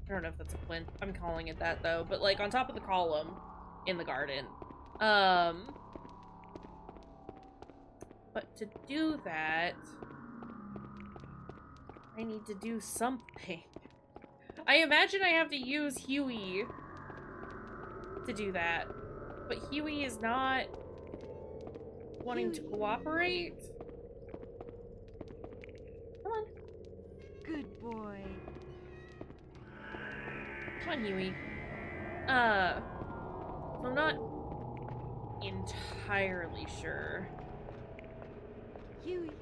I don't know if that's a plinth. I'm calling it that, though. But, like, on top of the column in the garden. But to do that, I need to do something. I imagine I have to use Huey to do that. But Huey is not wanting to cooperate. Come on. Good boy. Come on, Huey. So I'm not entirely sure. Huey.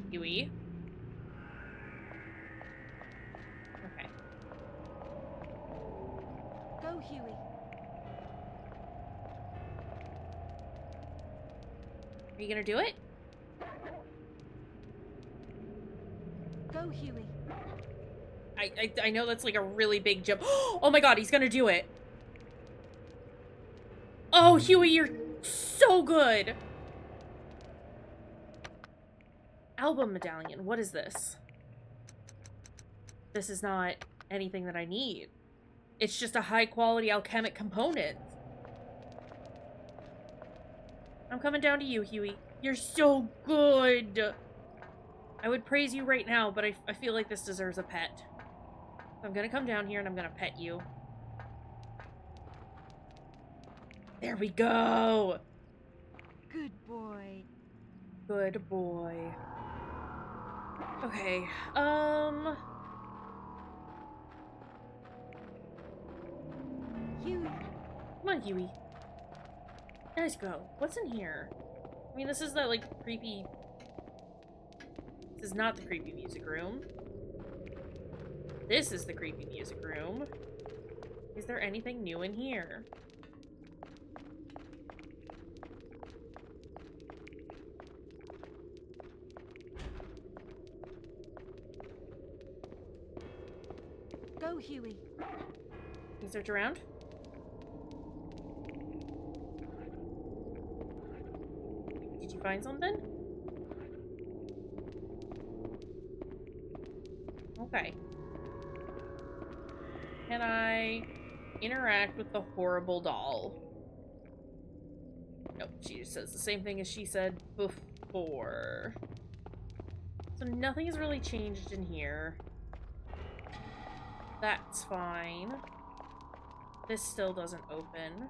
Huey? Okay. Go, Huey. Are you gonna do it? Go, Huey. I know that's like a really big jump. Oh my god, he's gonna do it. Oh, Huey, you're so good. Album medallion, what is this? This is not anything that I need. It's just a high-quality alchemic component. I'm coming down to you, Huey. You're so good. I would praise you right now, but I feel like this deserves a pet. So I'm gonna come down here and I'm gonna pet you. There we go! Good boy. Good boy. Okay, Huey. come on, Huey. Nice go. What's in here? I mean, this is that, like, creepy... This is not the creepy music room. This is the creepy music room. Is there anything new in here? Go, Huey. Can you search around? Did you find something? Okay. Can I interact with the horrible doll? Nope, she just says the same thing as she said before. So nothing has really changed in here. That's fine. This still doesn't open.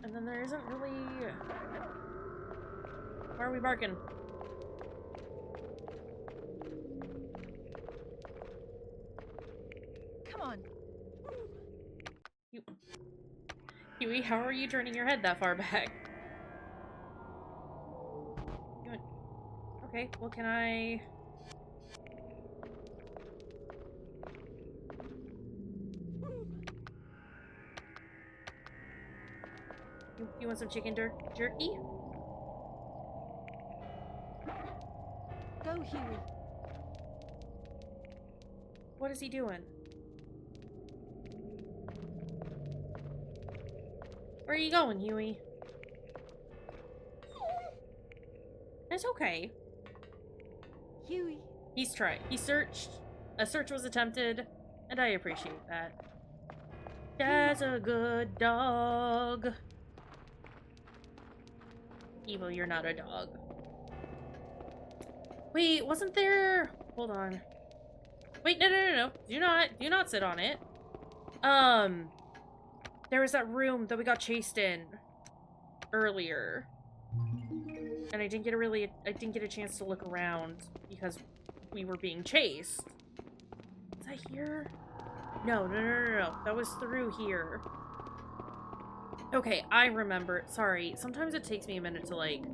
And then there isn't really Why are we barking? Come on. Huey, how are you turning your head that far back? Okay, well, can I... You want some chicken jerky? Go, Huey. What is he doing? Where are you going, Huey? That's okay. Huey. He's tried. He searched. A search was attempted, and I appreciate that. That's a good dog. Evil, you're not a dog. Wait, wasn't there... Hold on. Wait, no. Do not sit on it. There was that room that we got chased in earlier. And I didn't get a chance to look around because we were being chased. Is that here? No. That was through here. Okay, I remember. Sorry, sometimes it takes me a minute to, like,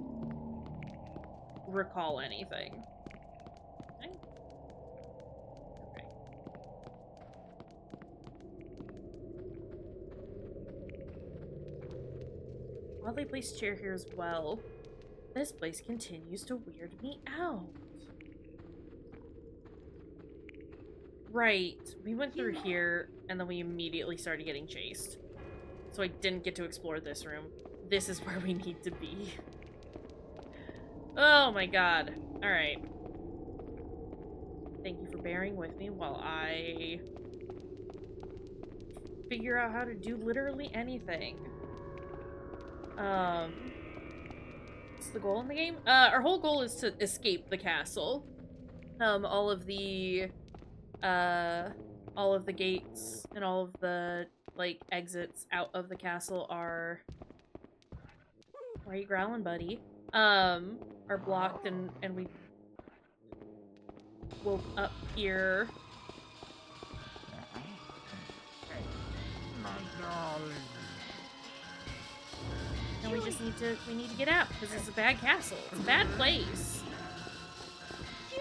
recall anything. Okay. Oddly placed chair here as well. This place continues to weird me out. Right, we went through here, and then we immediately started getting chased. So I didn't get to explore this room. This is where we need to be. Oh my god. Alright. Thank you for bearing with me while I figure out how to do literally anything. What's the goal in the game? Our whole goal is to escape the castle. All of the gates and all of the, like, exits out of the castle are... Why are you growling, buddy? Are blocked and we woke up here. My darling. And we need to get out, because it's a bad castle. It's a bad place.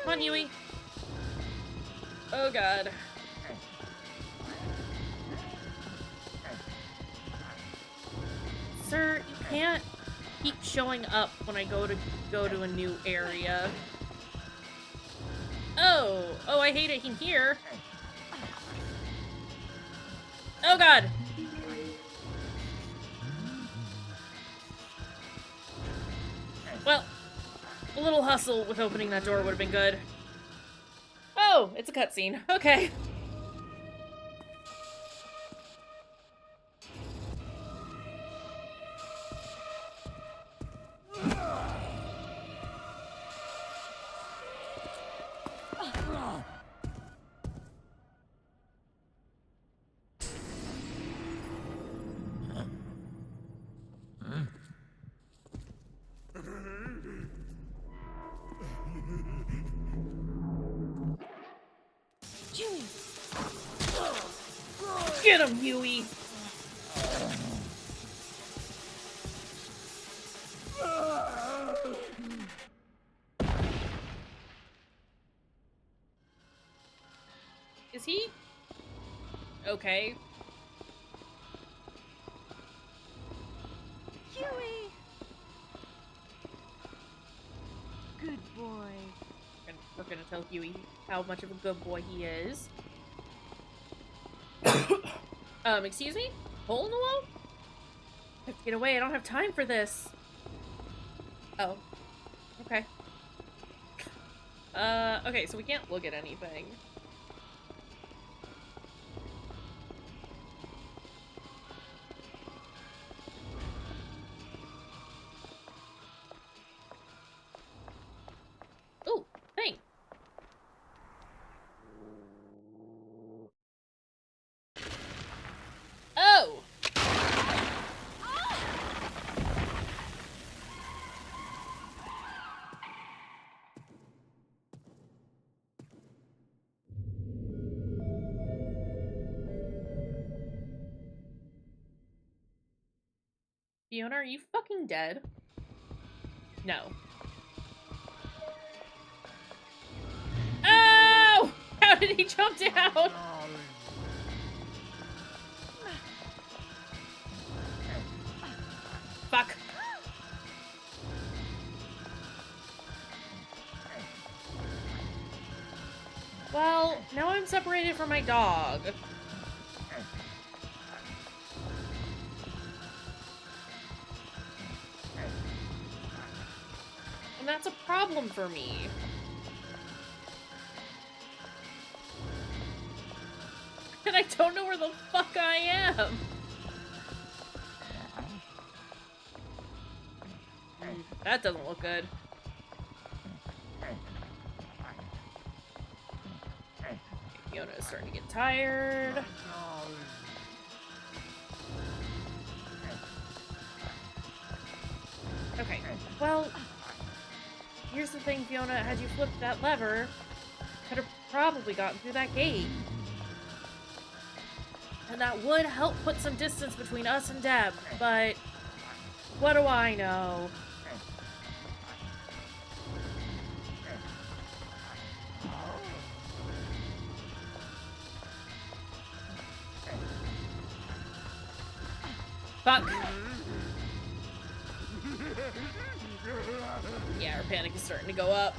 Come on, Huey. Oh god. Sir, you can't keep showing up when I go to a new area. Oh, I hate it in here. Oh god. Well, a little hustle with opening that door would have been good. Oh, it's a cutscene. Okay. Get him, Huey! Is he okay? Huey! Good boy. We're gonna tell Huey how much of a good boy he is. Excuse me? Hole in the wall? I have to get away, I don't have time for this. Oh. Okay. Okay, so we can't look at anything. Ooh, thing. Oh! Fiona, are you fucking dead? No. Oh! How did he jump down? Fuck. Well, now I'm separated from my dog. And that's a problem for me. And I don't know where the fuck I am. That doesn't look good. Fiona is starting to get tired. Okay, well, here's the thing, Fiona. Had you flipped that lever, could have probably gotten through that gate. And that would help put some distance between us and Deb, but what do I know? Fuck. Yeah, our panic is starting to go up.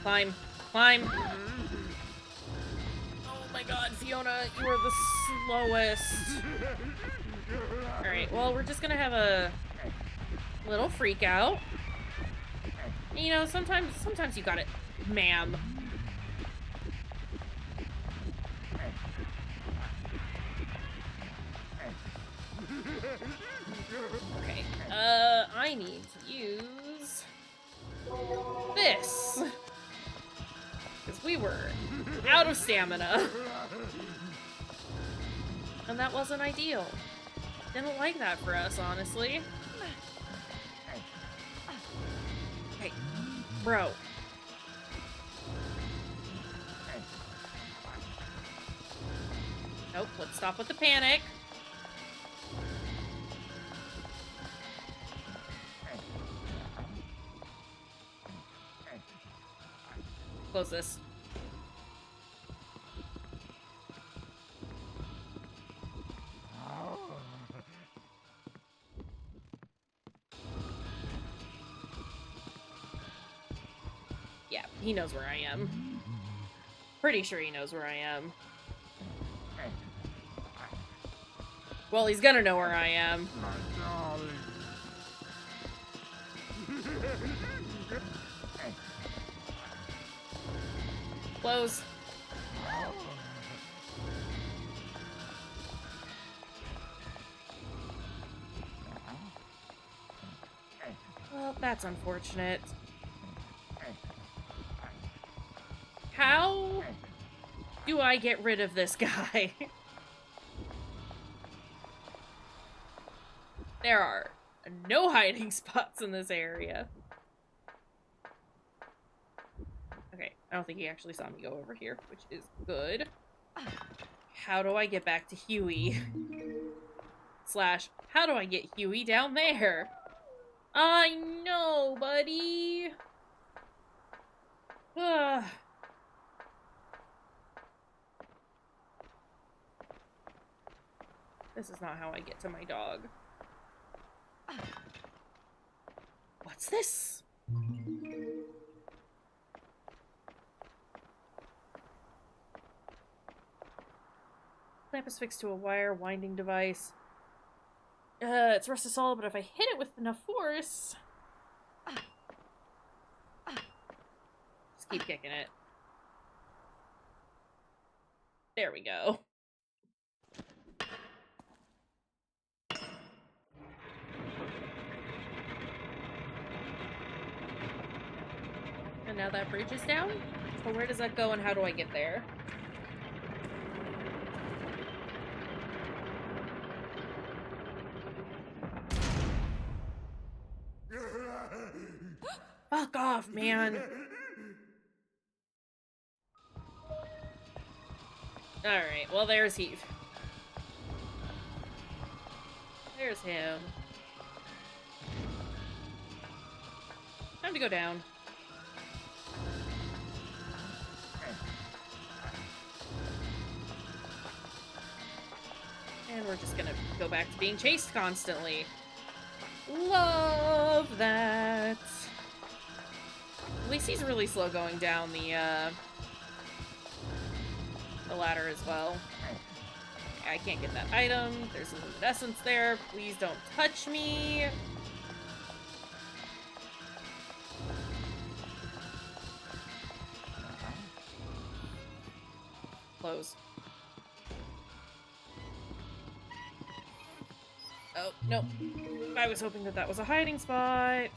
Climb. Climb. Oh my god, Fiona, you are the slowest. Alright, well, we're just gonna have a little freak out. You know, sometimes you got it, ma'am. Okay, I need to use this. Because we were out of stamina. And that wasn't ideal. Didn't like that for us, honestly. Hey, bro. Nope, let's stop with the panic. Close this. Yeah, he knows where I am. Pretty sure he knows where I am. Well, he's gonna know where I am. Close. Well, that's unfortunate. How do I get rid of this guy? There are no hiding spots in this area. Okay, I don't think he actually saw me go over here, which is good. How do I get back to Huey? Slash, how do I get Huey down there? I know, buddy. Ugh. This is not how I get to my dog. What's this? Lamp is fixed to a wire winding device. It's rusted solid, but if I hit it with enough force... Just keep kicking it. There we go. And now that bridge is down? So where does that go and how do I get there? Fuck off, man. Alright, well, there's Heath. There's him. Time to go down. And we're just gonna go back to being chased constantly. Love that. At least he's really slow going down the ladder as well. I can't get that item. There's a limited essence there. Please don't touch me. Close. Oh, no. I was hoping that that was a hiding spot.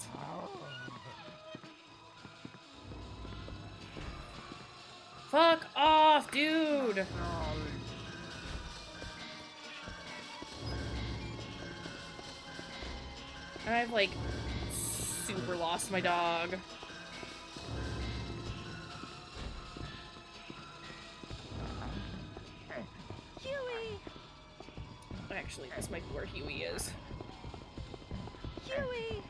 Fuck off, dude! I've, like, super lost my dog. Huey! Actually, this might be where Huey is. Huey!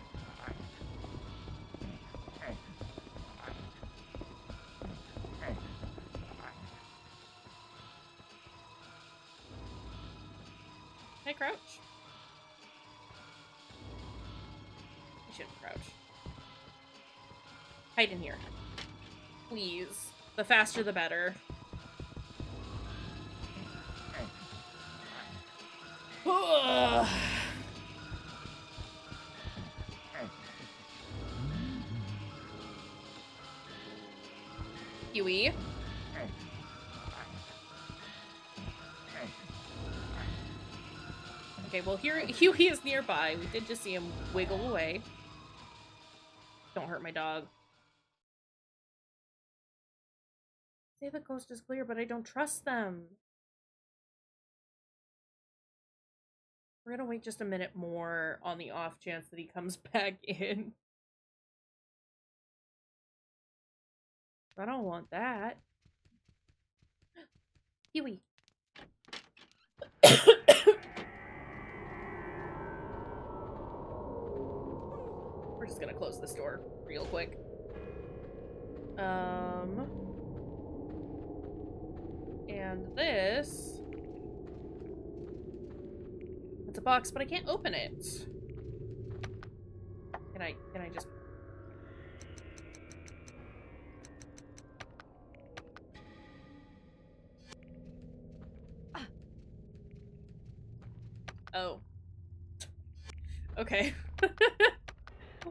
Can I crouch? I shouldn't crouch. Hide in here. Please. The faster the better. Ugh. Huey. Okay, well, here Huey is nearby. We did just see him wiggle away. Don't hurt my dog. Say the coast is clear, but I don't trust them. We're gonna wait just a minute more on the off chance that he comes back in. I don't want that. Huey. We're just gonna close this door real quick. And this... It's a box, but I can't open it. Can I just... Oh. Okay.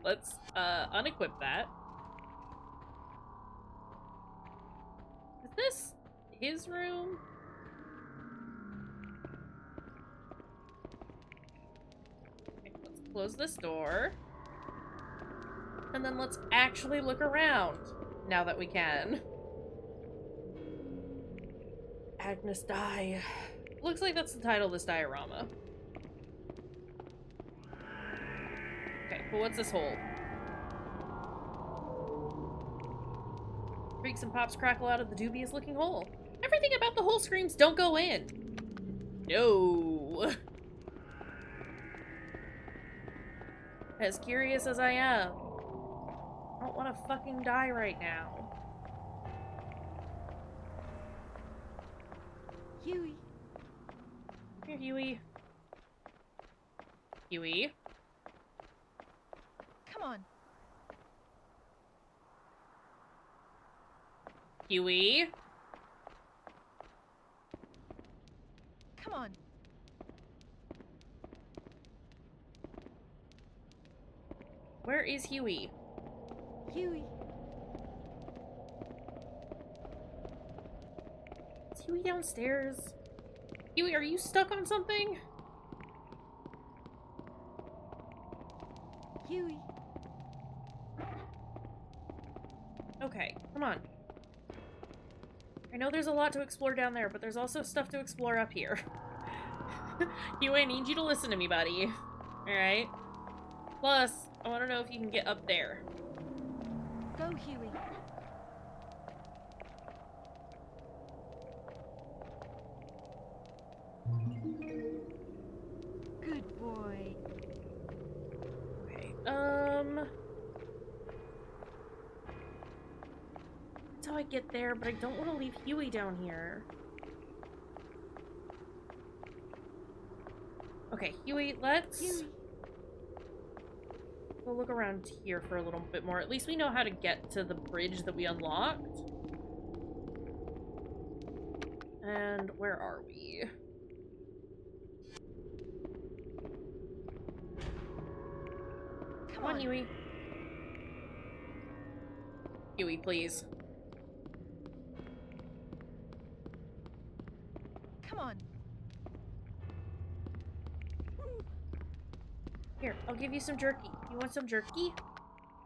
Let's, unequip that. Is this his room? Okay, let's close this door. And then let's actually look around, now that we can. Agnes die. Looks like that's the title of this diorama. Okay, but what's this hole? Creaks and pops crackle out of the dubious looking hole. Everything about the hole screams, don't go in. No. As curious as I am, I don't want to fucking die right now. Huey. Here, Huey. Huey. Come on. Huey. Come on. Where is Huey? Huey. Is Huey downstairs? Huey, are you stuck on something? Huey. Okay, come on. I know there's a lot to explore down there, but there's also stuff to explore up here. Huey, I need you to listen to me, buddy. Alright? Plus, I want to know if you can get up there. Go, Huey. how I get there, but I don't want to leave Huey down here. Okay, Huey, let's go look around here for a little bit more. At least we know how to get to the bridge that we unlocked. And where are we? Come on, Huey. Huey, please. Come on. Here, I'll give you some jerky. You want some jerky?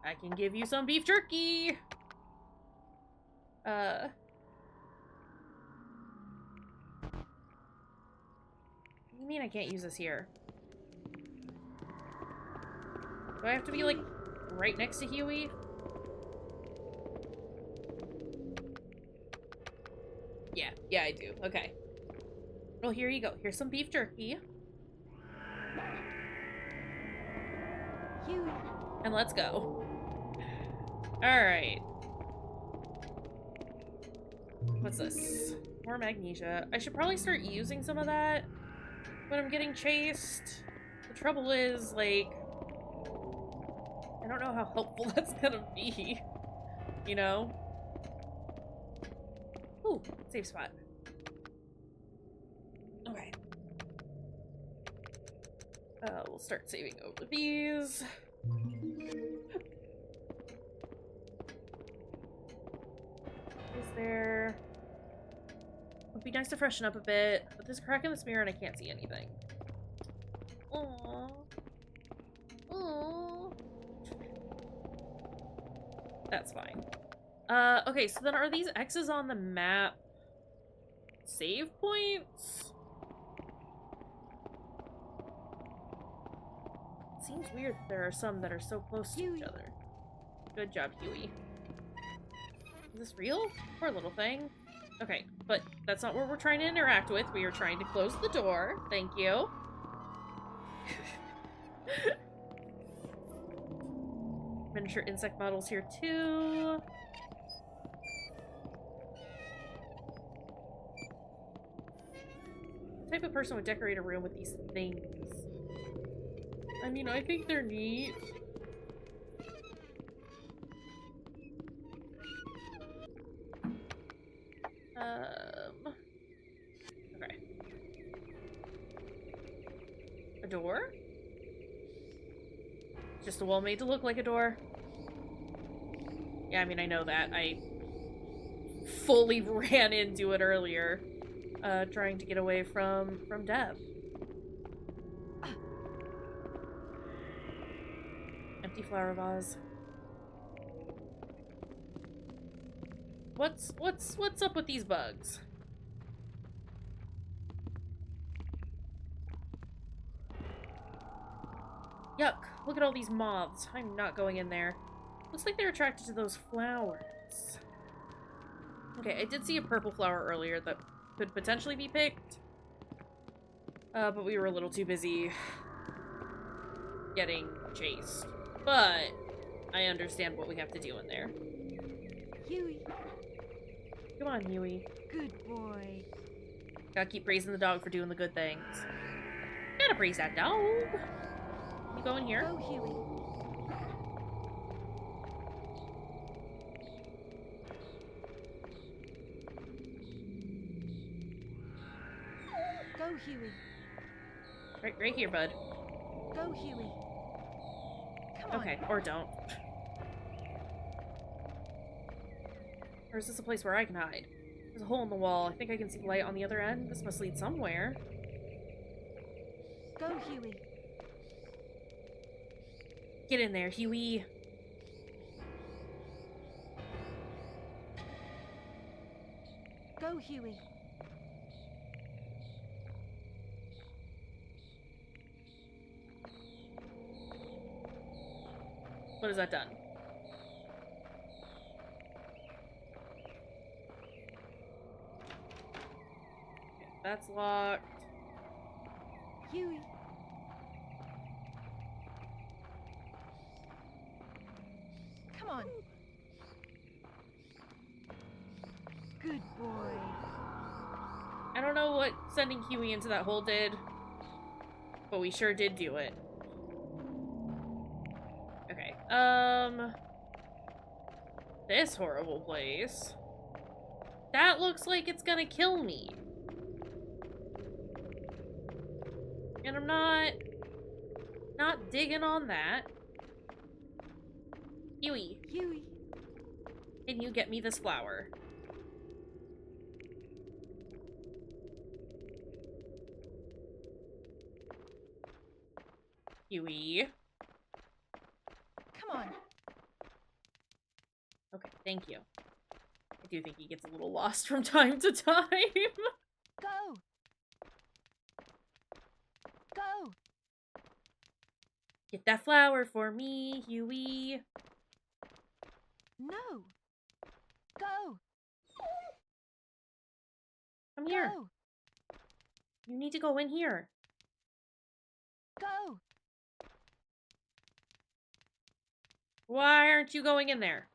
I can give you some beef jerky! What do you mean I can't use this here? Do I have to be, like, right next to Huey? Yeah, I do. Okay. Well, here you go. Here's some beef jerky. Huey. And let's go. Alright. What's this? More magnesia. I should probably start using some of that when I'm getting chased. The trouble is, like, I don't know how helpful that's gonna be. You know? Ooh, safe spot. Okay. We'll start saving over these. Is there... It'd be nice to freshen up a bit, but there's a crack in this mirror and I can't see anything. Aww. Aww. That's fine. Okay, so then are these X's on the map save points? It seems weird that there are some that are so close to each other. Good job, Huey. Is this real? Poor little thing. Okay, but that's not what we're trying to interact with. We are trying to close the door. Thank you. Miniature insect models here too. What type of person would decorate a room with these things? I mean, I think they're neat. Okay. A door? Just a wall made to look like a door. Yeah, I mean, I know that. I fully ran into it earlier, trying to get away from Dev. Empty flower vase. What's up with these bugs? Yuck, look at all these moths. I'm not going in there. Looks like they're attracted to those flowers. Okay, I did see a purple flower earlier that could potentially be picked. But we were a little too busy getting chased. But I understand what we have to do in there. Huey. Come on, Huey. Good boy. Gotta keep praising the dog for doing the good things. Gotta praise that dog. You go in here? Go, Huey. Go, Huey. Right here, bud. Go, Huey. Come on. Okay, or don't. Or is this a place where I can hide? There's a hole in the wall. I think I can see light on the other end. This must lead somewhere. Go, Huey. Get in there, Huey. Go, Huey. What has that done? Okay, that's locked. Huey. Come on. Good boy. I don't know what sending Huey into that hole did, but we sure did do it. Okay, this horrible place. That looks like it's gonna kill me. And I'm not digging on that. Huey, Huey. can you get me this flower? Huey. Come on. Okay, thank you. I do think he gets a little lost from time to time. Go. Go. Get that flower for me, Huey. No. Go. Come here. Go. You need to go in here. Go. Why aren't you going in there?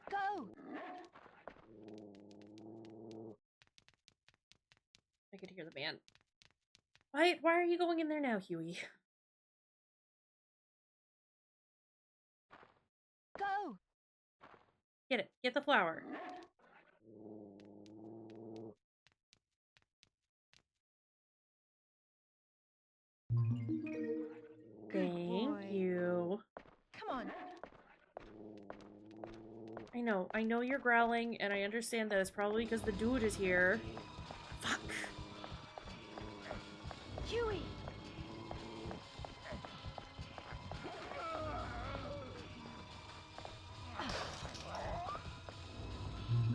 Go. I could hear the band. Why are you going in there now, Huey? Go. Get it. Get the flower. Good Thank boy. you. Come on. I know you're growling, and I understand that it's probably because the dude is here. Fuck. Huey.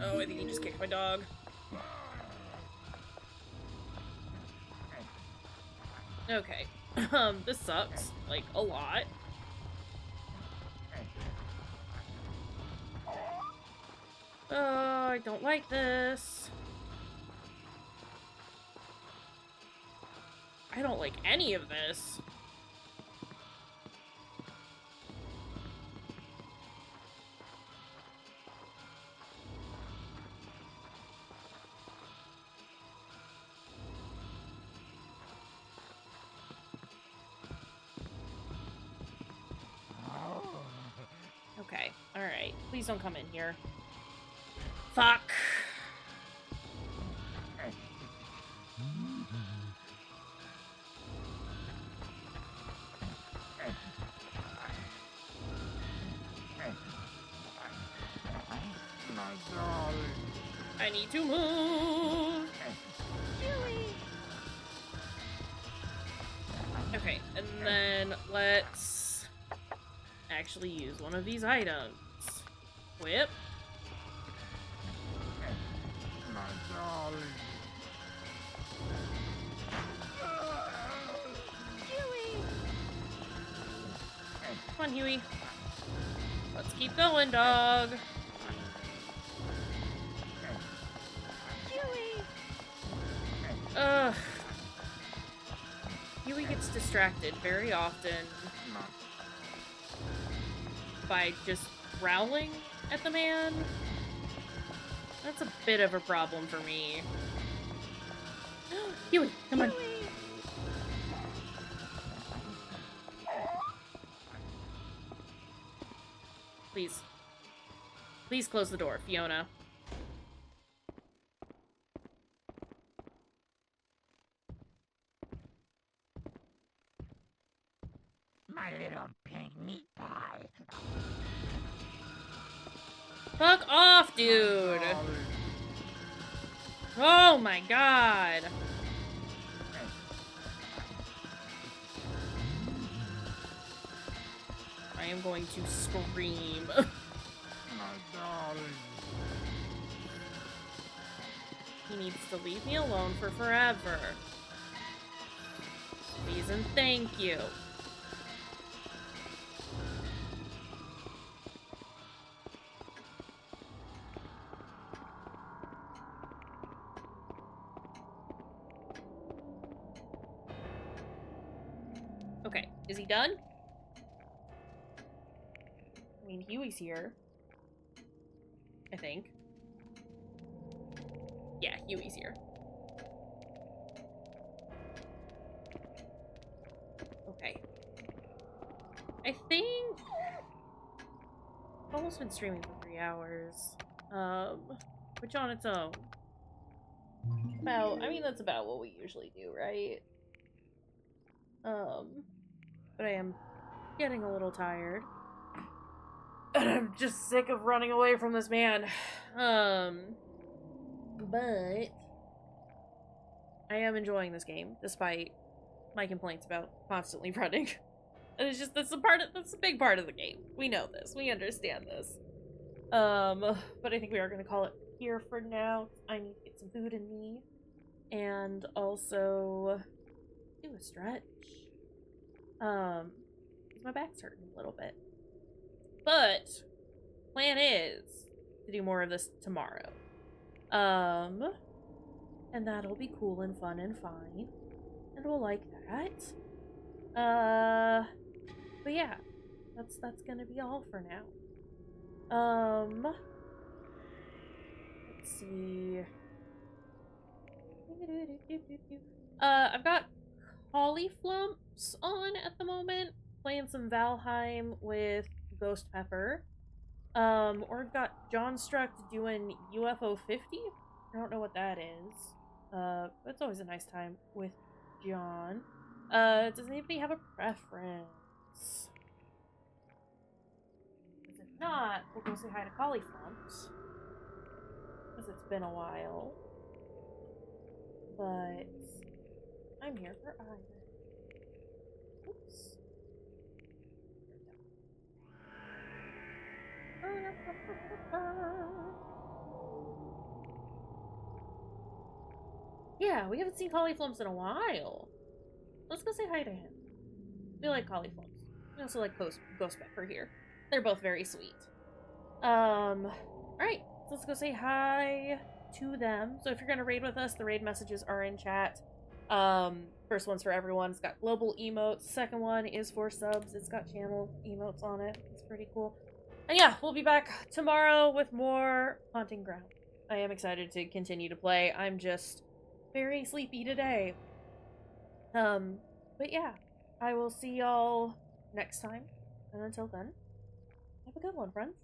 Oh, I think he just kicked my dog. Okay. This sucks. Like, a lot. Oh, I don't like this. I don't like any of this. Okay, alright. Please don't come in here. Fuck. My darling. I need to move. Huey. Okay, and then let's actually use one of these items. Whip. My darling. Huey. Come on, Huey. Let's keep going, dog. Huey. Ugh. Huey gets distracted very often by just growling at the man. That's a bit of a problem for me. Huey, come on. Please. Please close the door, Fiona. My little pink meat pie. Fuck off, dude! Oh my god! I am going to scream. My darling. He needs to leave me alone for forever. Please and thank you. Okay, is he done? mean, Huey's here. I think. Yeah, Huey's here. Okay. I think I've almost been streaming for 3 hours. Which on its own. I mean, that's about what we usually do, right? But I am getting a little tired. And I'm just sick of running away from this man. But I am enjoying this game, despite my complaints about constantly running. And it's just, that's a big part of the game. We know this. We understand this. But I think we are going to call it here for now. I need to get some food in me. And also do a stretch. My back's hurting a little bit. But plan is to do more of this tomorrow. And that'll be cool and fun and fine. And we'll like that. But yeah, that's gonna be all for now. Let's see. I've got Cauliflumps on at the moment, playing some Valheim with Ghost Pepper. Or I've got John Struck doing UFO 50. I don't know what that is. It's always a nice time with John. Does anybody have a preference? Because if not, we'll go say hi to Cauliflumps. Because it's been a while. But I'm here for either. Oops. Yeah, we haven't seen Cauliflumps in a while. Let's go say hi to him. We like Cauliflumps. We also like Ghost Pepper here. They're both very sweet. Alright, so let's go say hi to them. So if you're gonna raid with us, the raid messages are in chat. First one's for everyone. It's got global emotes. Second one is for subs. It's got channel emotes on it. It's pretty cool. And yeah, we'll be back tomorrow with more Haunting Ground. I am excited to continue to play. I'm just very sleepy today. But yeah, I will see y'all next time. And until then, have a good one, friends.